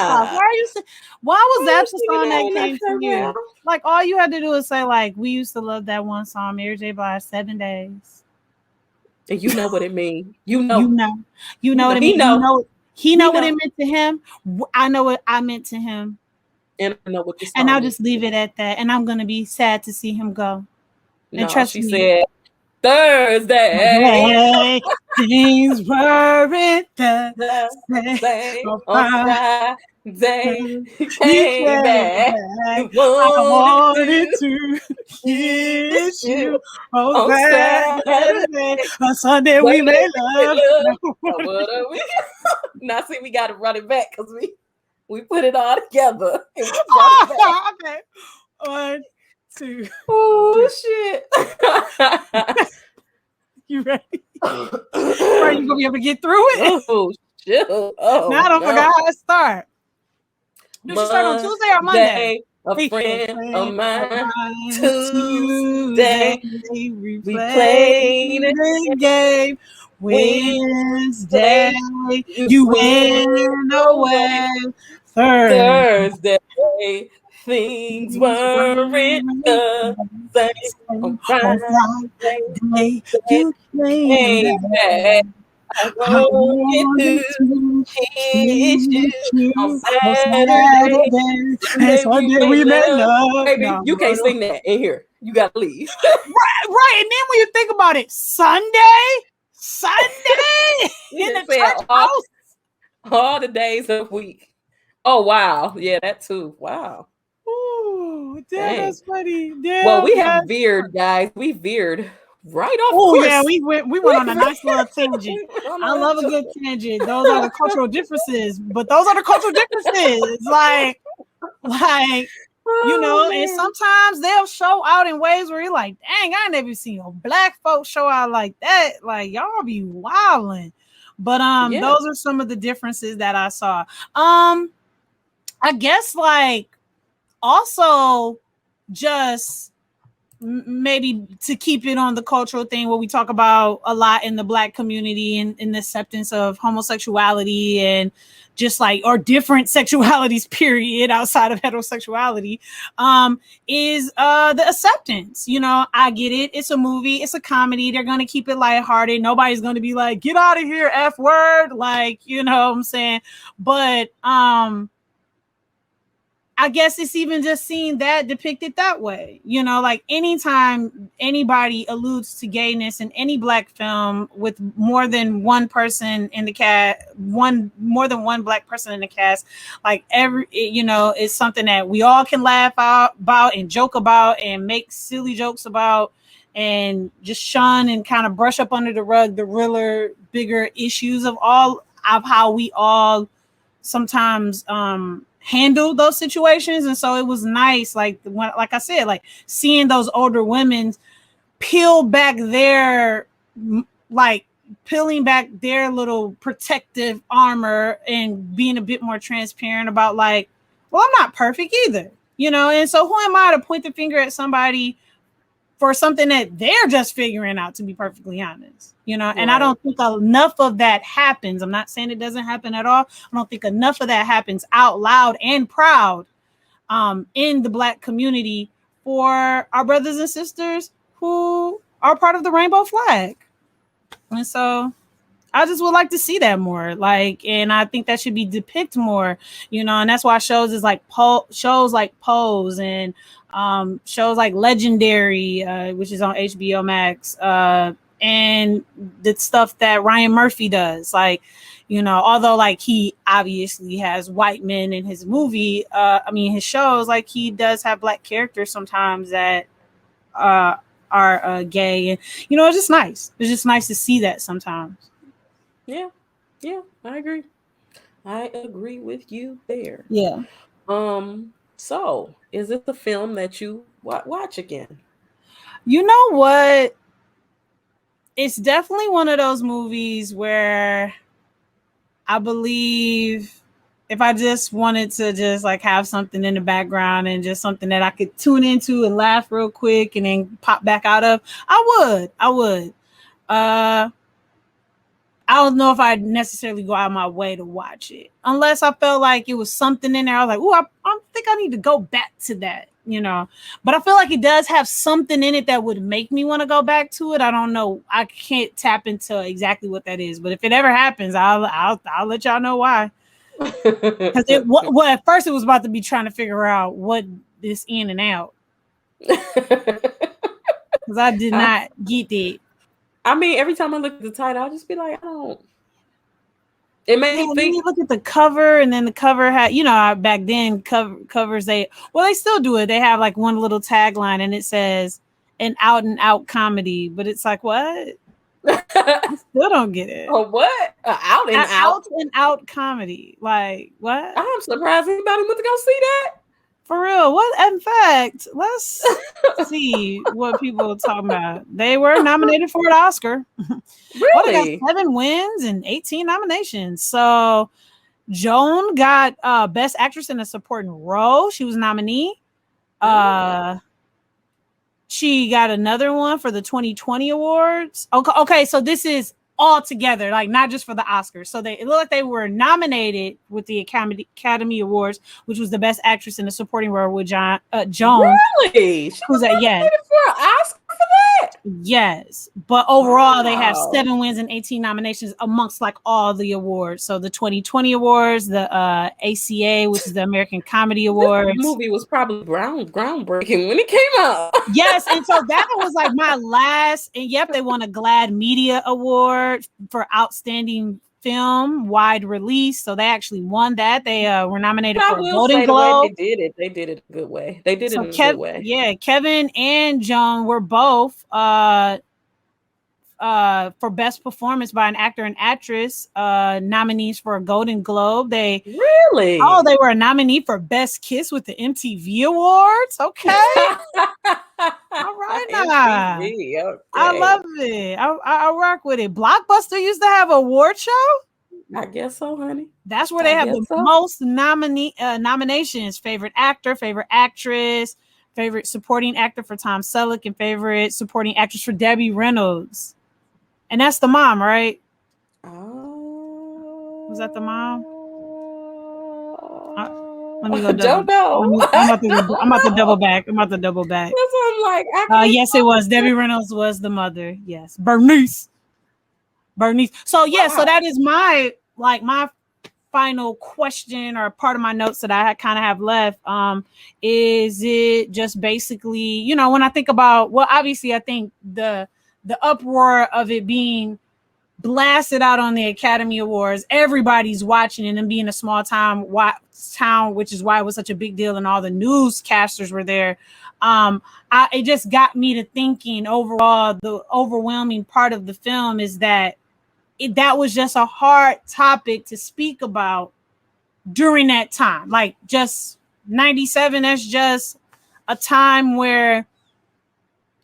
Why was that the song that came to you? Like, all you had to do is say, like, we used to love that one song, Mary J. Blige, 7 Days. And you know what it means. You know what it means. He know what it meant to him. I know what I meant to him. And I know what this. And I'll just leave it at that. And I'm gonna be sad to see him go. And trust me. She said Thursday. Things weren't the same on Friday. Came back. I wanted to kiss you on Saturday. On Sunday we made love. Now see, we got to run it back because we put it all together. Okay. 1, 2. Oh shit. You ready? Are you gonna be able to get through it? Oh shit. Now I don't forget how to start. Do you start on Tuesday or Monday? A friend of mine. Tuesday. We played the game. Wednesday. You went away. Thursday. Things weren't the same on Friday. You came back. I I want wanted to to kiss meet you on you on Saturday. Saturday, and Sunday we Sunday made we made love. love. Baby, No, you can't sing that in here. You gotta leave. right, right. And then when you think about it, Sunday You in the just said church house. all the days of the week. Oh wow. Yeah, that too. Wow. Ooh, damn, Dang. that's funny. Well, Damn, we have that's. veered, guys. We veered right off Oh yeah, course. we went on a nice little tangent. We went on I a love a little- good tangent. Those are the cultural differences, but those are the cultural differences. Like Oh and man. sometimes they'll show out in ways where you're like, dang, I never seen a black folks show out like that. Like y'all be wilding. But Yeah. those are some of the differences that I saw. I guess like also just maybe to keep it on the cultural thing, what we talk about a lot in the black community and in the acceptance of homosexuality and just like or different sexualities period outside of heterosexuality is the acceptance. I get it, it's a movie, it's a comedy, they're going to keep it lighthearted, nobody's going to be like get out of here F word, like what I'm saying. But I guess it's even just seeing that depicted that way. Like anytime anybody alludes to gayness in any black film with more than one person in the cast, more than one black person in the cast, like it's something that we all can laugh about and joke about and make silly jokes about and just shun and kind of brush up under the rug the realer, bigger issues of how we all sometimes handle those situations. And so it was nice, like I said, like seeing those older women peel back their like peeling back their little protective armor and being a bit more transparent about like, well, I'm not perfect either, and so who am I to point the finger at somebody for something that they're just figuring out, to be perfectly honest, and Right. I don't think enough of that happens. I'm not saying it doesn't happen at all. I don't think enough of that happens out loud and proud in the black community for our brothers and sisters who are part of the rainbow flag. And so I just would like to see that more, and I think that should be depicted more, and that's why shows like Pose and shows like Legendary, which is on HBOmax, and the stuff that Ryan Murphy does, although like he obviously has white men in his movie, his shows, like he does have black characters sometimes that are gay, and it's just nice. It's just nice to see that sometimes. Yeah. Yeah, I agree. I agree with you there. Yeah. So is this a film that you watch again? You know what? It's definitely one of those movies where I believe if I just wanted to just like have something in the background and just something that I could tune into and laugh real quick and then pop back out of, I would. I don't know if I'd necessarily go out of my way to watch it unless I felt like it was something in there. I was like, oh, I think I need to go back to that, but I feel like it does have something in it that would make me want to go back to it. I don't know. I can't tap into exactly what that is, but if it ever happens, I'll let y'all know why. Because at first it was about to be trying to figure out what this in and out, because I did not get it. I mean, every time I look at the title, I'll just be like, I don't. It made me think. You look at the cover, and then the cover had, back then covers they still do it. They have like one little tagline, and it says "an out and out comedy," but it's like what? I still don't get it. Oh, what? Out and out and out comedy, like what? I'm surprised anybody went to go see that. For real? What? In fact, let's see what people are talking about. They were nominated for an Oscar. Really? They got 7 wins and 18 nominations. So Joan got Best Actress in a Supporting Role. She was a nominee. She got another one for the 2020 awards. Okay, so this is all together, like not just for the Oscars. So it looked like they were nominated with the Academy Awards, which was the Best Actress in a Supporting Role with Joan. Really? She was nominated for an Oscar for that? Yes, but overall they have Wow. 7 wins and 18 nominations amongst like all the awards. So the 2020 awards, the ACA, which is the American Comedy This Awards. movie was probably groundbreaking when it came out. Yes, and so that was like my last. And yep, they won a GLAAD Media Award for Outstanding Film Wide Release. So they actually won that. They were nominated But I for a will Golden say the way Globe. they did it a good way. They did it So in a good way. Kevin and Joan were both for best performance by an actor and actress nominees for a Golden Globe. They Really? were a nominee for best kiss with the MTV Awards. Okay. All right now. MTV, I okay. love it. I rock with it. Blockbuster used to have an award show. I guess so, honey. That's where they I have guess the so. most nominations: favorite actor, favorite actress, favorite supporting actor for Tom Selleck, and favorite supporting actress for Debbie Reynolds. And that's the mom, right? Was that the mom? Let me go I double. don't know. I'm I about to don't go, I'm about to know. double back. I'm about to double back. That's what I'm like. I can't Yes, it was. Debbie Reynolds was the mother. Yes, Bernice. So yeah, so that is my final question or part of my notes that I kind of have left. Is it just basically, when I think about, well, obviously I think the uproar of it being blasted out on the Academy Awards, everybody's watching it, and being a small town, which is why it was such a big deal, and all the newscasters were there. It just got me to thinking overall, the overwhelming part of the film is that that was just a hard topic to speak about during that time. Like, just 97, that's just a time where,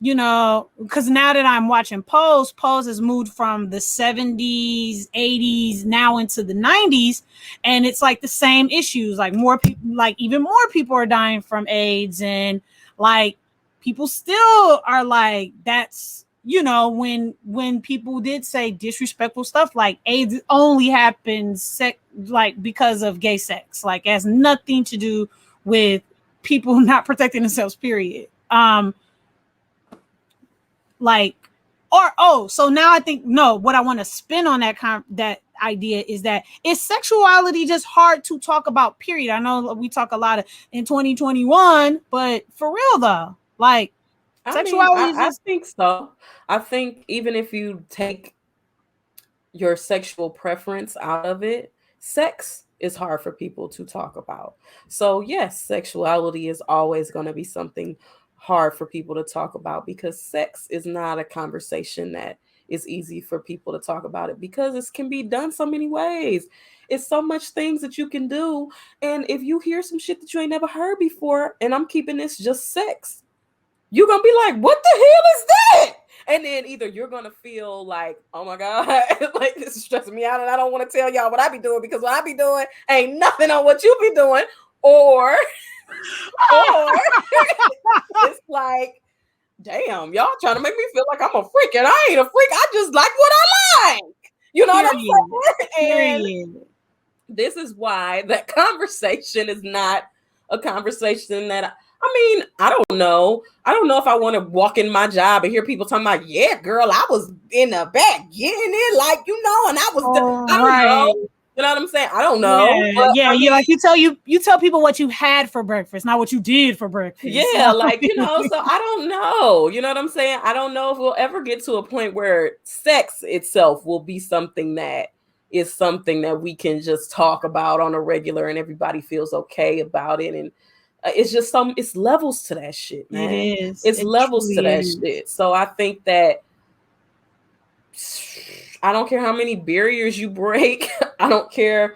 because now that I'm watching Pose has moved from the 70s, 80s, now into the 90s, and it's like the same issues. Like, more people, like even more people are dying from AIDS, and like people still are like, that's, when people did say disrespectful stuff, like AIDS only happens like because of gay sex, like it has nothing to do with people not protecting themselves, period. So now I think, no, what I want to spin on that idea is that, is sexuality just hard to talk about, period? I know we talk a lot in 2021, but for real though, like, sexuality is I just, think so. I think even if you take your sexual preference out of it, sex is hard for people to talk about. So yes, sexuality is always going to be something hard for people to talk about, because sex is not a conversation that is easy for people to talk about it, because it can be done so many ways. It's so much things that you can do. And if you hear some shit that you ain't never heard before, and I'm keeping this just sex, you're gonna be like, what the hell is that? And then either you're gonna feel like, oh my God, like this is stressing me out, and I don't want to tell y'all what I be doing, because what I be doing ain't nothing on what you be doing, or it's like, damn, y'all trying to make me feel like I'm a freak, and I ain't a freak. I just like what I like. You know what I'm saying? And this is why that conversation is not a conversation that I don't know. I don't know if I want to walk in my job and hear people talking about, yeah, girl, I was in the back getting it, like, and I was, I don't know. You know what I'm saying? I don't know. Yeah, but, yeah. You tell people what you had for breakfast, not what you did for breakfast. Yeah, like, so I don't know. You know what I'm saying? I don't know if we'll ever get to a point where sex itself will be something that is something that we can just talk about on a regular and everybody feels okay about it. And it's just it's levels to that shit, man. It is. It's levels to that shit. So I think that I don't care how many barriers you break. I don't care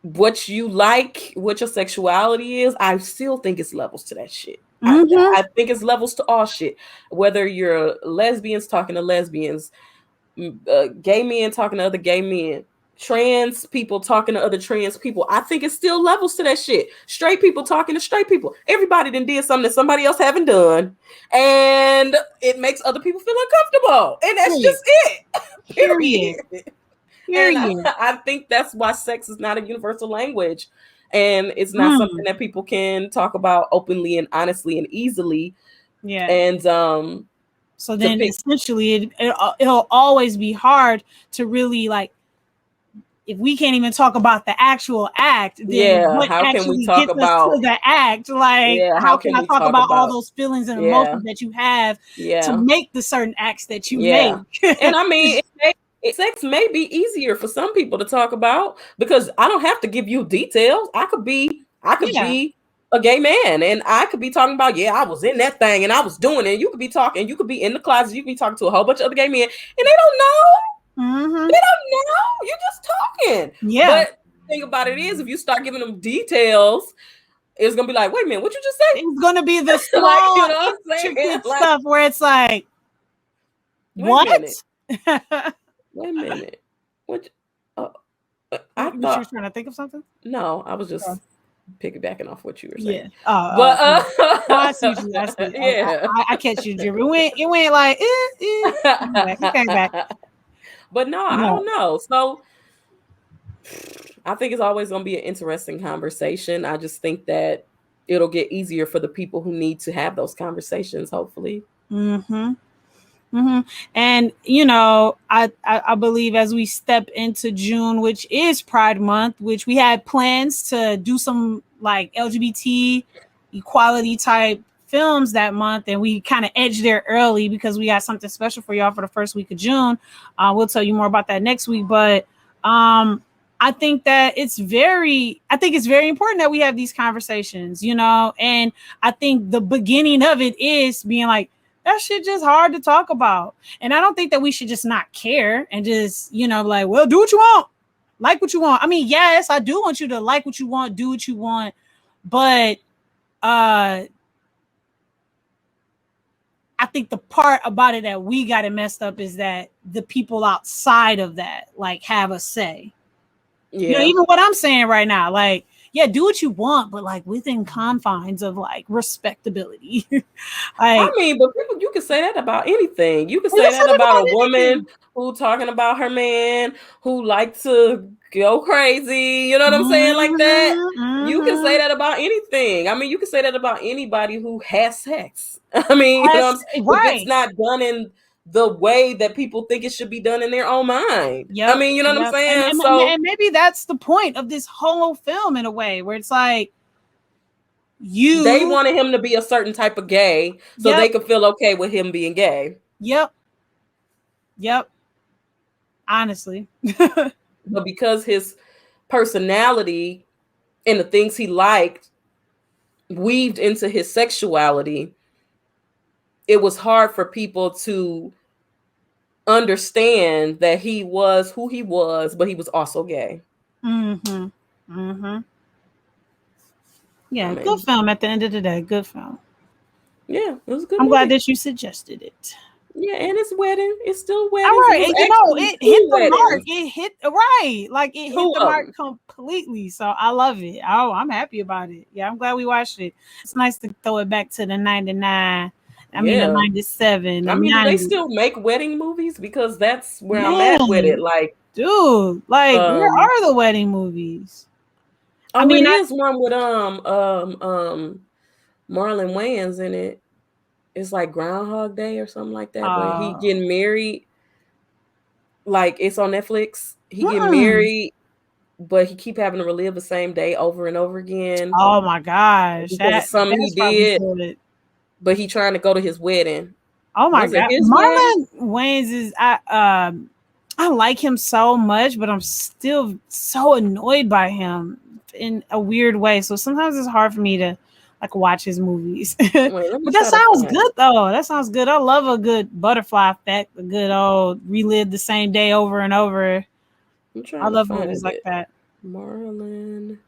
what you like, what your sexuality is. I still think it's levels to that shit. Mm-hmm. I think it's levels to all shit. Whether you're lesbians talking to lesbians, gay men talking to other gay men, trans people talking to other trans people, I think it's still levels to that shit. Straight people talking to straight people. Everybody done did something that somebody else haven't done, and it makes other people feel uncomfortable, and that's just it. Period. And I think that's why sex is not a universal language, and it's not something that people can talk about openly and honestly and easily. Yeah. And So then essentially it'll always be hard to really like, if we can't even talk about the actual act, then what how can we actually talk gets us to about the act? Like, how how can can I we talk talk about all about those feelings and emotions that you have to make the certain acts that you make? And I mean, sex may be easier for some people to talk about because I don't have to give you details. I could be a gay man and I could be talking about, I was in that thing and I was doing it. You could be talking, you could be in the closet, you could be talking to a whole bunch of other gay men and they don't know. Mm-hmm. They don't know. You're just talking. Yeah. But the thing about it is, if you start giving them details, it's gonna be like, wait a minute, what you just say? It's gonna be the small, like, intricate stuff where it's like, what? Wait a minute. What? I thought you were trying to think of something. No, I was just piggybacking off what you were saying. Yeah. But I see you. I see. Yeah. I catch you, Jimmy. It went like it came back. But no, I don't know. So I think it's always going to be an interesting conversation. I just think that it'll get easier for the people who need to have those conversations, hopefully. Mm-hmm. Mm-hmm. And you know, I believe as we step into June, which is Pride Month, which we had plans to do some like LGBT equality type films that month, and we kind of edged there early because we got something special for y'all for the first week of June. We'll tell you more about that next week, but I think it's very important that we have these conversations, you know, and I think the beginning of it is being like, that shit just hard to talk about. And I don't think that we should just not care and just, you know, like, well, do what you want. Like what you want. I mean, yes, I do want you to like what you want, do what you want. But I think the part about it that we got it messed up is that the people outside of that, like, have a say. Yeah. You know, even what I'm saying right now, like, yeah, do what you want, but like within confines of like respectability. I mean, but people, you can say that about anything. You can say that about a woman who talking about her man who likes to go crazy. You know what I'm saying? Like that. Mm-hmm. You can say that about anything. I mean, you can say that about anybody who has sex. I mean, you know what I'm saying? Right. If it's not done in the way that people think it should be done in their own mind. Yep. I mean, you know what I'm saying? And maybe that's the point of this whole film in a way where it's like, they wanted him to be a certain type of gay so they could feel okay with him being gay. Yep. Honestly. But because his personality and the things he liked weaved into his sexuality, it was hard for people to understand that he was who he was, but he was also gay. Mm-hmm. Mm-hmm. Yeah, good film at the end of the day. Good film. Yeah, it was good. I'm glad that you suggested it. Yeah, and it's wedding. It's still wedding. All right, and you know, it hit the mark. It hit right, like it hit the mark completely. So I love it. Oh, I'm happy about it. Yeah, I'm glad we watched it. It's nice to throw it back to the 99. I mean, the 97. I mean, do they still make wedding movies? Because that's where I'm at with it. Like, dude, like, where are the wedding movies? I mean, there is one with Marlon Wayans in it. It's like Groundhog Day or something like that. But he getting married. Like, it's on Netflix. He getting married, but he keep having to relive the same day over and over again. Oh my gosh, that's something he did. But he trying to go to his wedding. Oh my god, Marlon Wayans is I like him so much, but I'm still so annoyed by him in a weird way. So sometimes it's hard for me to like watch his movies. But that sounds good though. That sounds good. I love a good butterfly effect, a good old relive the same day over and over. I love movies like that. Marlon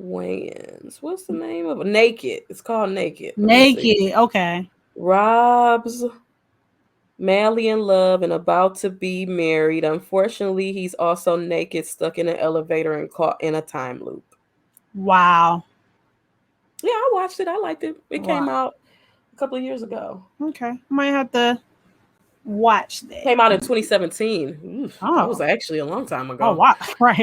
Wayans. What's the name of it? Naked. It's called Naked. Naked. Okay. Rob's madly in love and about to be married. Unfortunately, he's also naked, stuck in an elevator and caught in a time loop. Wow. Yeah, I watched it. I liked it. It came out a couple of years ago. Okay. I might have to watch that. Came out in 2017. Oof, that was actually a long time ago. Oh, wow. Right.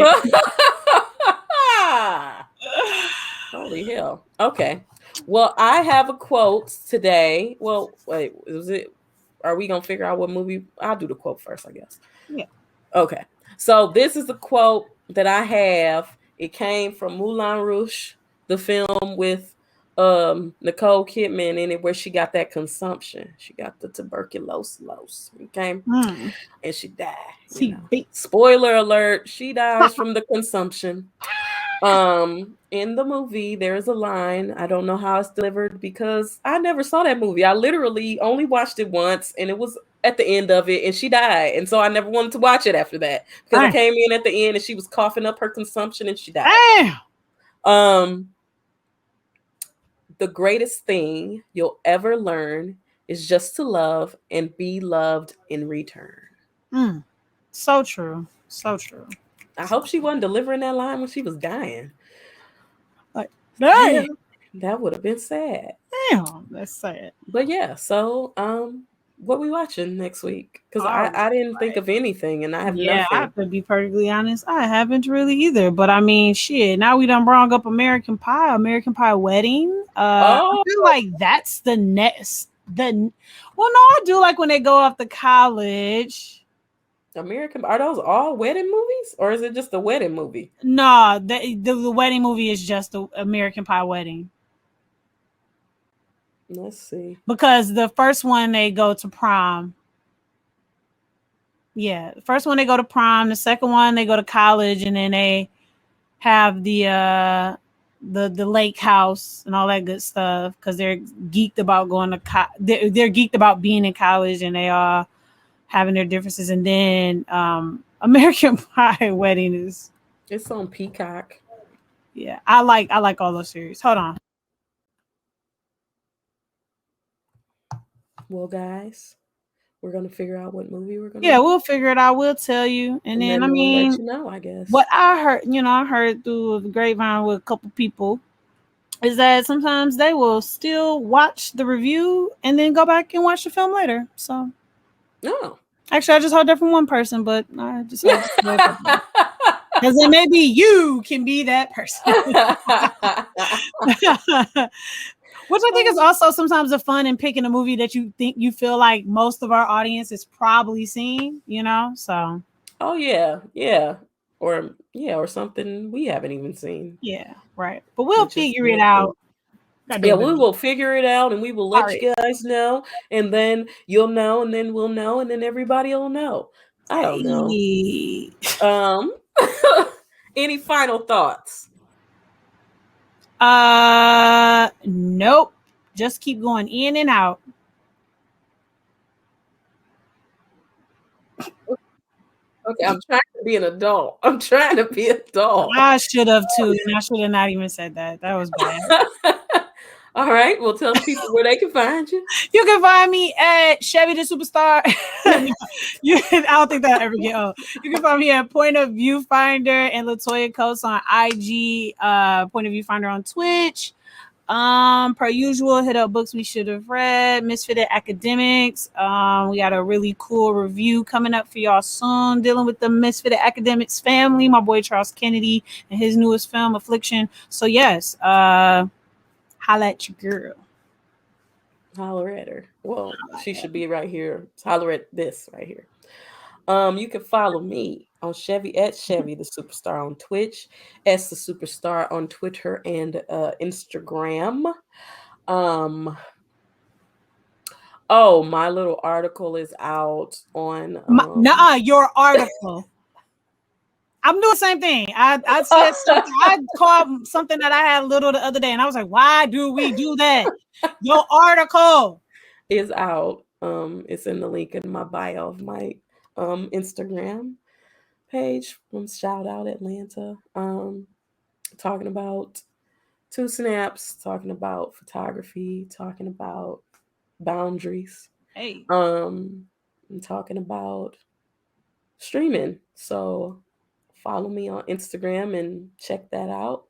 Holy hell. Okay. Well, I have a quote today. Well, wait, was it? are we gonna figure out what movie? I'll do the quote first, I guess. Yeah. Okay. So this is the quote that I have. It came from Moulin Rouge, the film with Nicole Kidman in it, where she got that consumption. She got the tuberculosis. Okay. Mm. And she died, TB. Spoiler alert, she dies from the consumption. In the movie, there's a line. I don't know how it's delivered because I never saw that movie. I literally only watched it once, and it was at the end of it, and she died. And so I never wanted to watch it after that because I Damn. came in at the end and she was coughing up her consumption and she died. Damn. Um, the greatest thing you'll ever learn is just to love and be loved in return. Mm. So true. So true. I hope she wasn't delivering that line when she was dying. Like, damn. That would have been sad. Damn. That's sad. But yeah, so what we watching next week? Because All I didn't think right. of anything and I have Yeah, I nothing. have to be perfectly honest. I haven't really either. But I mean, shit. Now we done brought up American Pie, American Pie Wedding. I Oh, feel like that's the next. Well, no, I do like when they go off to college. American, are those all wedding movies or is it just a wedding movie? No, the wedding movie is just the American Pie Wedding. Let's see. Because the first one they go to prom. Yeah, the first one they go to prom. The second one they go to college, and then they have the lake house and all that good stuff because they're geeked about going to they're geeked about being in college, and they are having their differences. And then American Pie Wedding is It's on Peacock. yeah. I like all those series. Hold on. Well, guys, we're gonna figure out what movie we're gonna. Yeah, watch. we'll figure it out. We'll tell you. And then I We'll let mean, you know, I guess. what I heard, I heard through the grapevine with a couple people is that sometimes they will still watch the review and then go back and watch the film later. So, No. actually, I just heard that from one person, but I just heard because then maybe you can be that person. Which I think is also sometimes the fun in picking a movie that you think you feel like most of our audience is probably seen, so. Oh yeah, or something we haven't even seen. Yeah, right. But we'll Which is figure it real out. cool. Yeah, we will figure it out and we will let All you guys know, and then you'll know, and then we'll know, and then everybody will know. I don't know. Hey. Any final thoughts? Nope. Just keep going in and out. Okay, I'm trying to be an adult. I should have too, and I should have not even said that. That was bad. All right. Well, tell the people where they can find you. You can find me at Chevy the Superstar. I don't think that'll ever get old. You can find me at Point of View Finder and Latoya Coates on IG. Point of View Finder on Twitch. Per usual, hit up books we should have read, Misfitted Academics. We got a really cool review coming up for y'all soon, dealing with the Misfitted Academics family, my boy Charles Kennedy and his newest film, Affliction. So yes, holla at your girl. Holler at her. Well, she should be right here. Holler at this right here. You can follow me on Chevy at Chevy the Superstar on Twitch, S the Superstar on Twitter and Instagram. Oh, my little article is out on your article. I'm doing the same thing. I said something. I called something that I had little the other day, and I was like, "Why do we do that?" Your article is out. It's in the link in my bio of my Instagram page from Shout Out Atlanta. Talking about 2 snaps, talking about photography, talking about boundaries. Hey. I'm talking about streaming. So follow me on Instagram and check that out.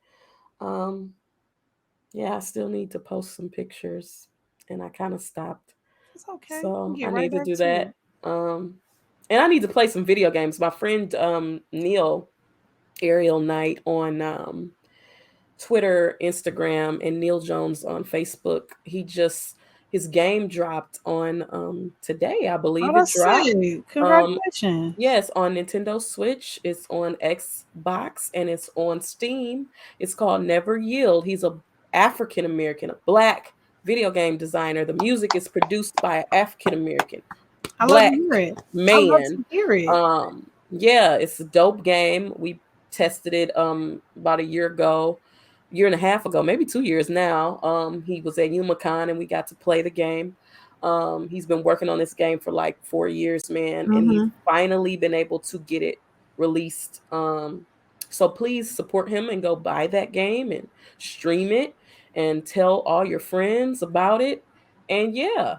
Yeah, I still need to post some pictures and I kind of stopped. It's okay. So I need to do that. And I need to play some video games. My friend Neil Ariel Knight on Twitter, Instagram, and Neil Jones on Facebook. He just his game dropped on today, I Oh, believe it that's dropped. sick. Um, Congratulations. yes, on Nintendo Switch, it's on Xbox, and it's on Steam. It's called Never Yield. He's a African American, a black video game designer. The music is produced by an African American I love to black hear it. I love man. to hear it. Yeah, it's a dope game. We tested it about a year ago, year and a half ago, maybe 2 years now. He was at UMaCon and we got to play the game. He's been working on this game for like 4 years, man, and he's Mm-hmm. finally been able to get it released. So please support him and go buy that game and stream it and tell all your friends about it. And yeah,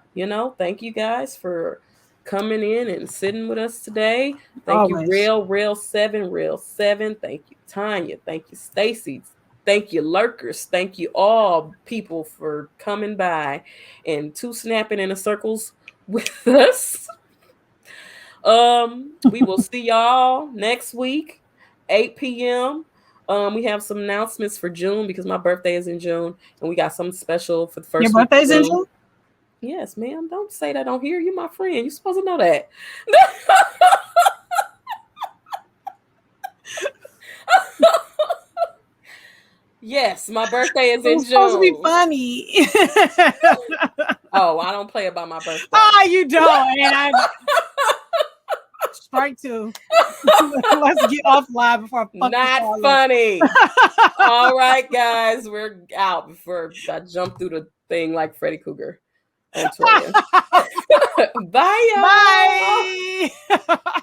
thank you guys for coming in and sitting with us today. Thank you, Always. Real 7. Thank you, Tanya. Thank you, Stacy. Thank you, lurkers. Thank you, all people, for coming by and two snapping in the circles with us. We will see y'all next week, 8 p.m. We have some announcements for June because my birthday is in June, and we got something special for the Your first week of birthday's in June. June? Yes, ma'am. Don't say that on here. You're my friend. You're supposed to know that. Yes, my birthday is in It's supposed to be June. funny. Oh, I don't play about my birthday. You don't. And I strike two. Let's get off live before I fuck Not funny. All right, guys, we're out before I jump through the thing like Freddy Krueger on Toya. Bye, y'all. Bye.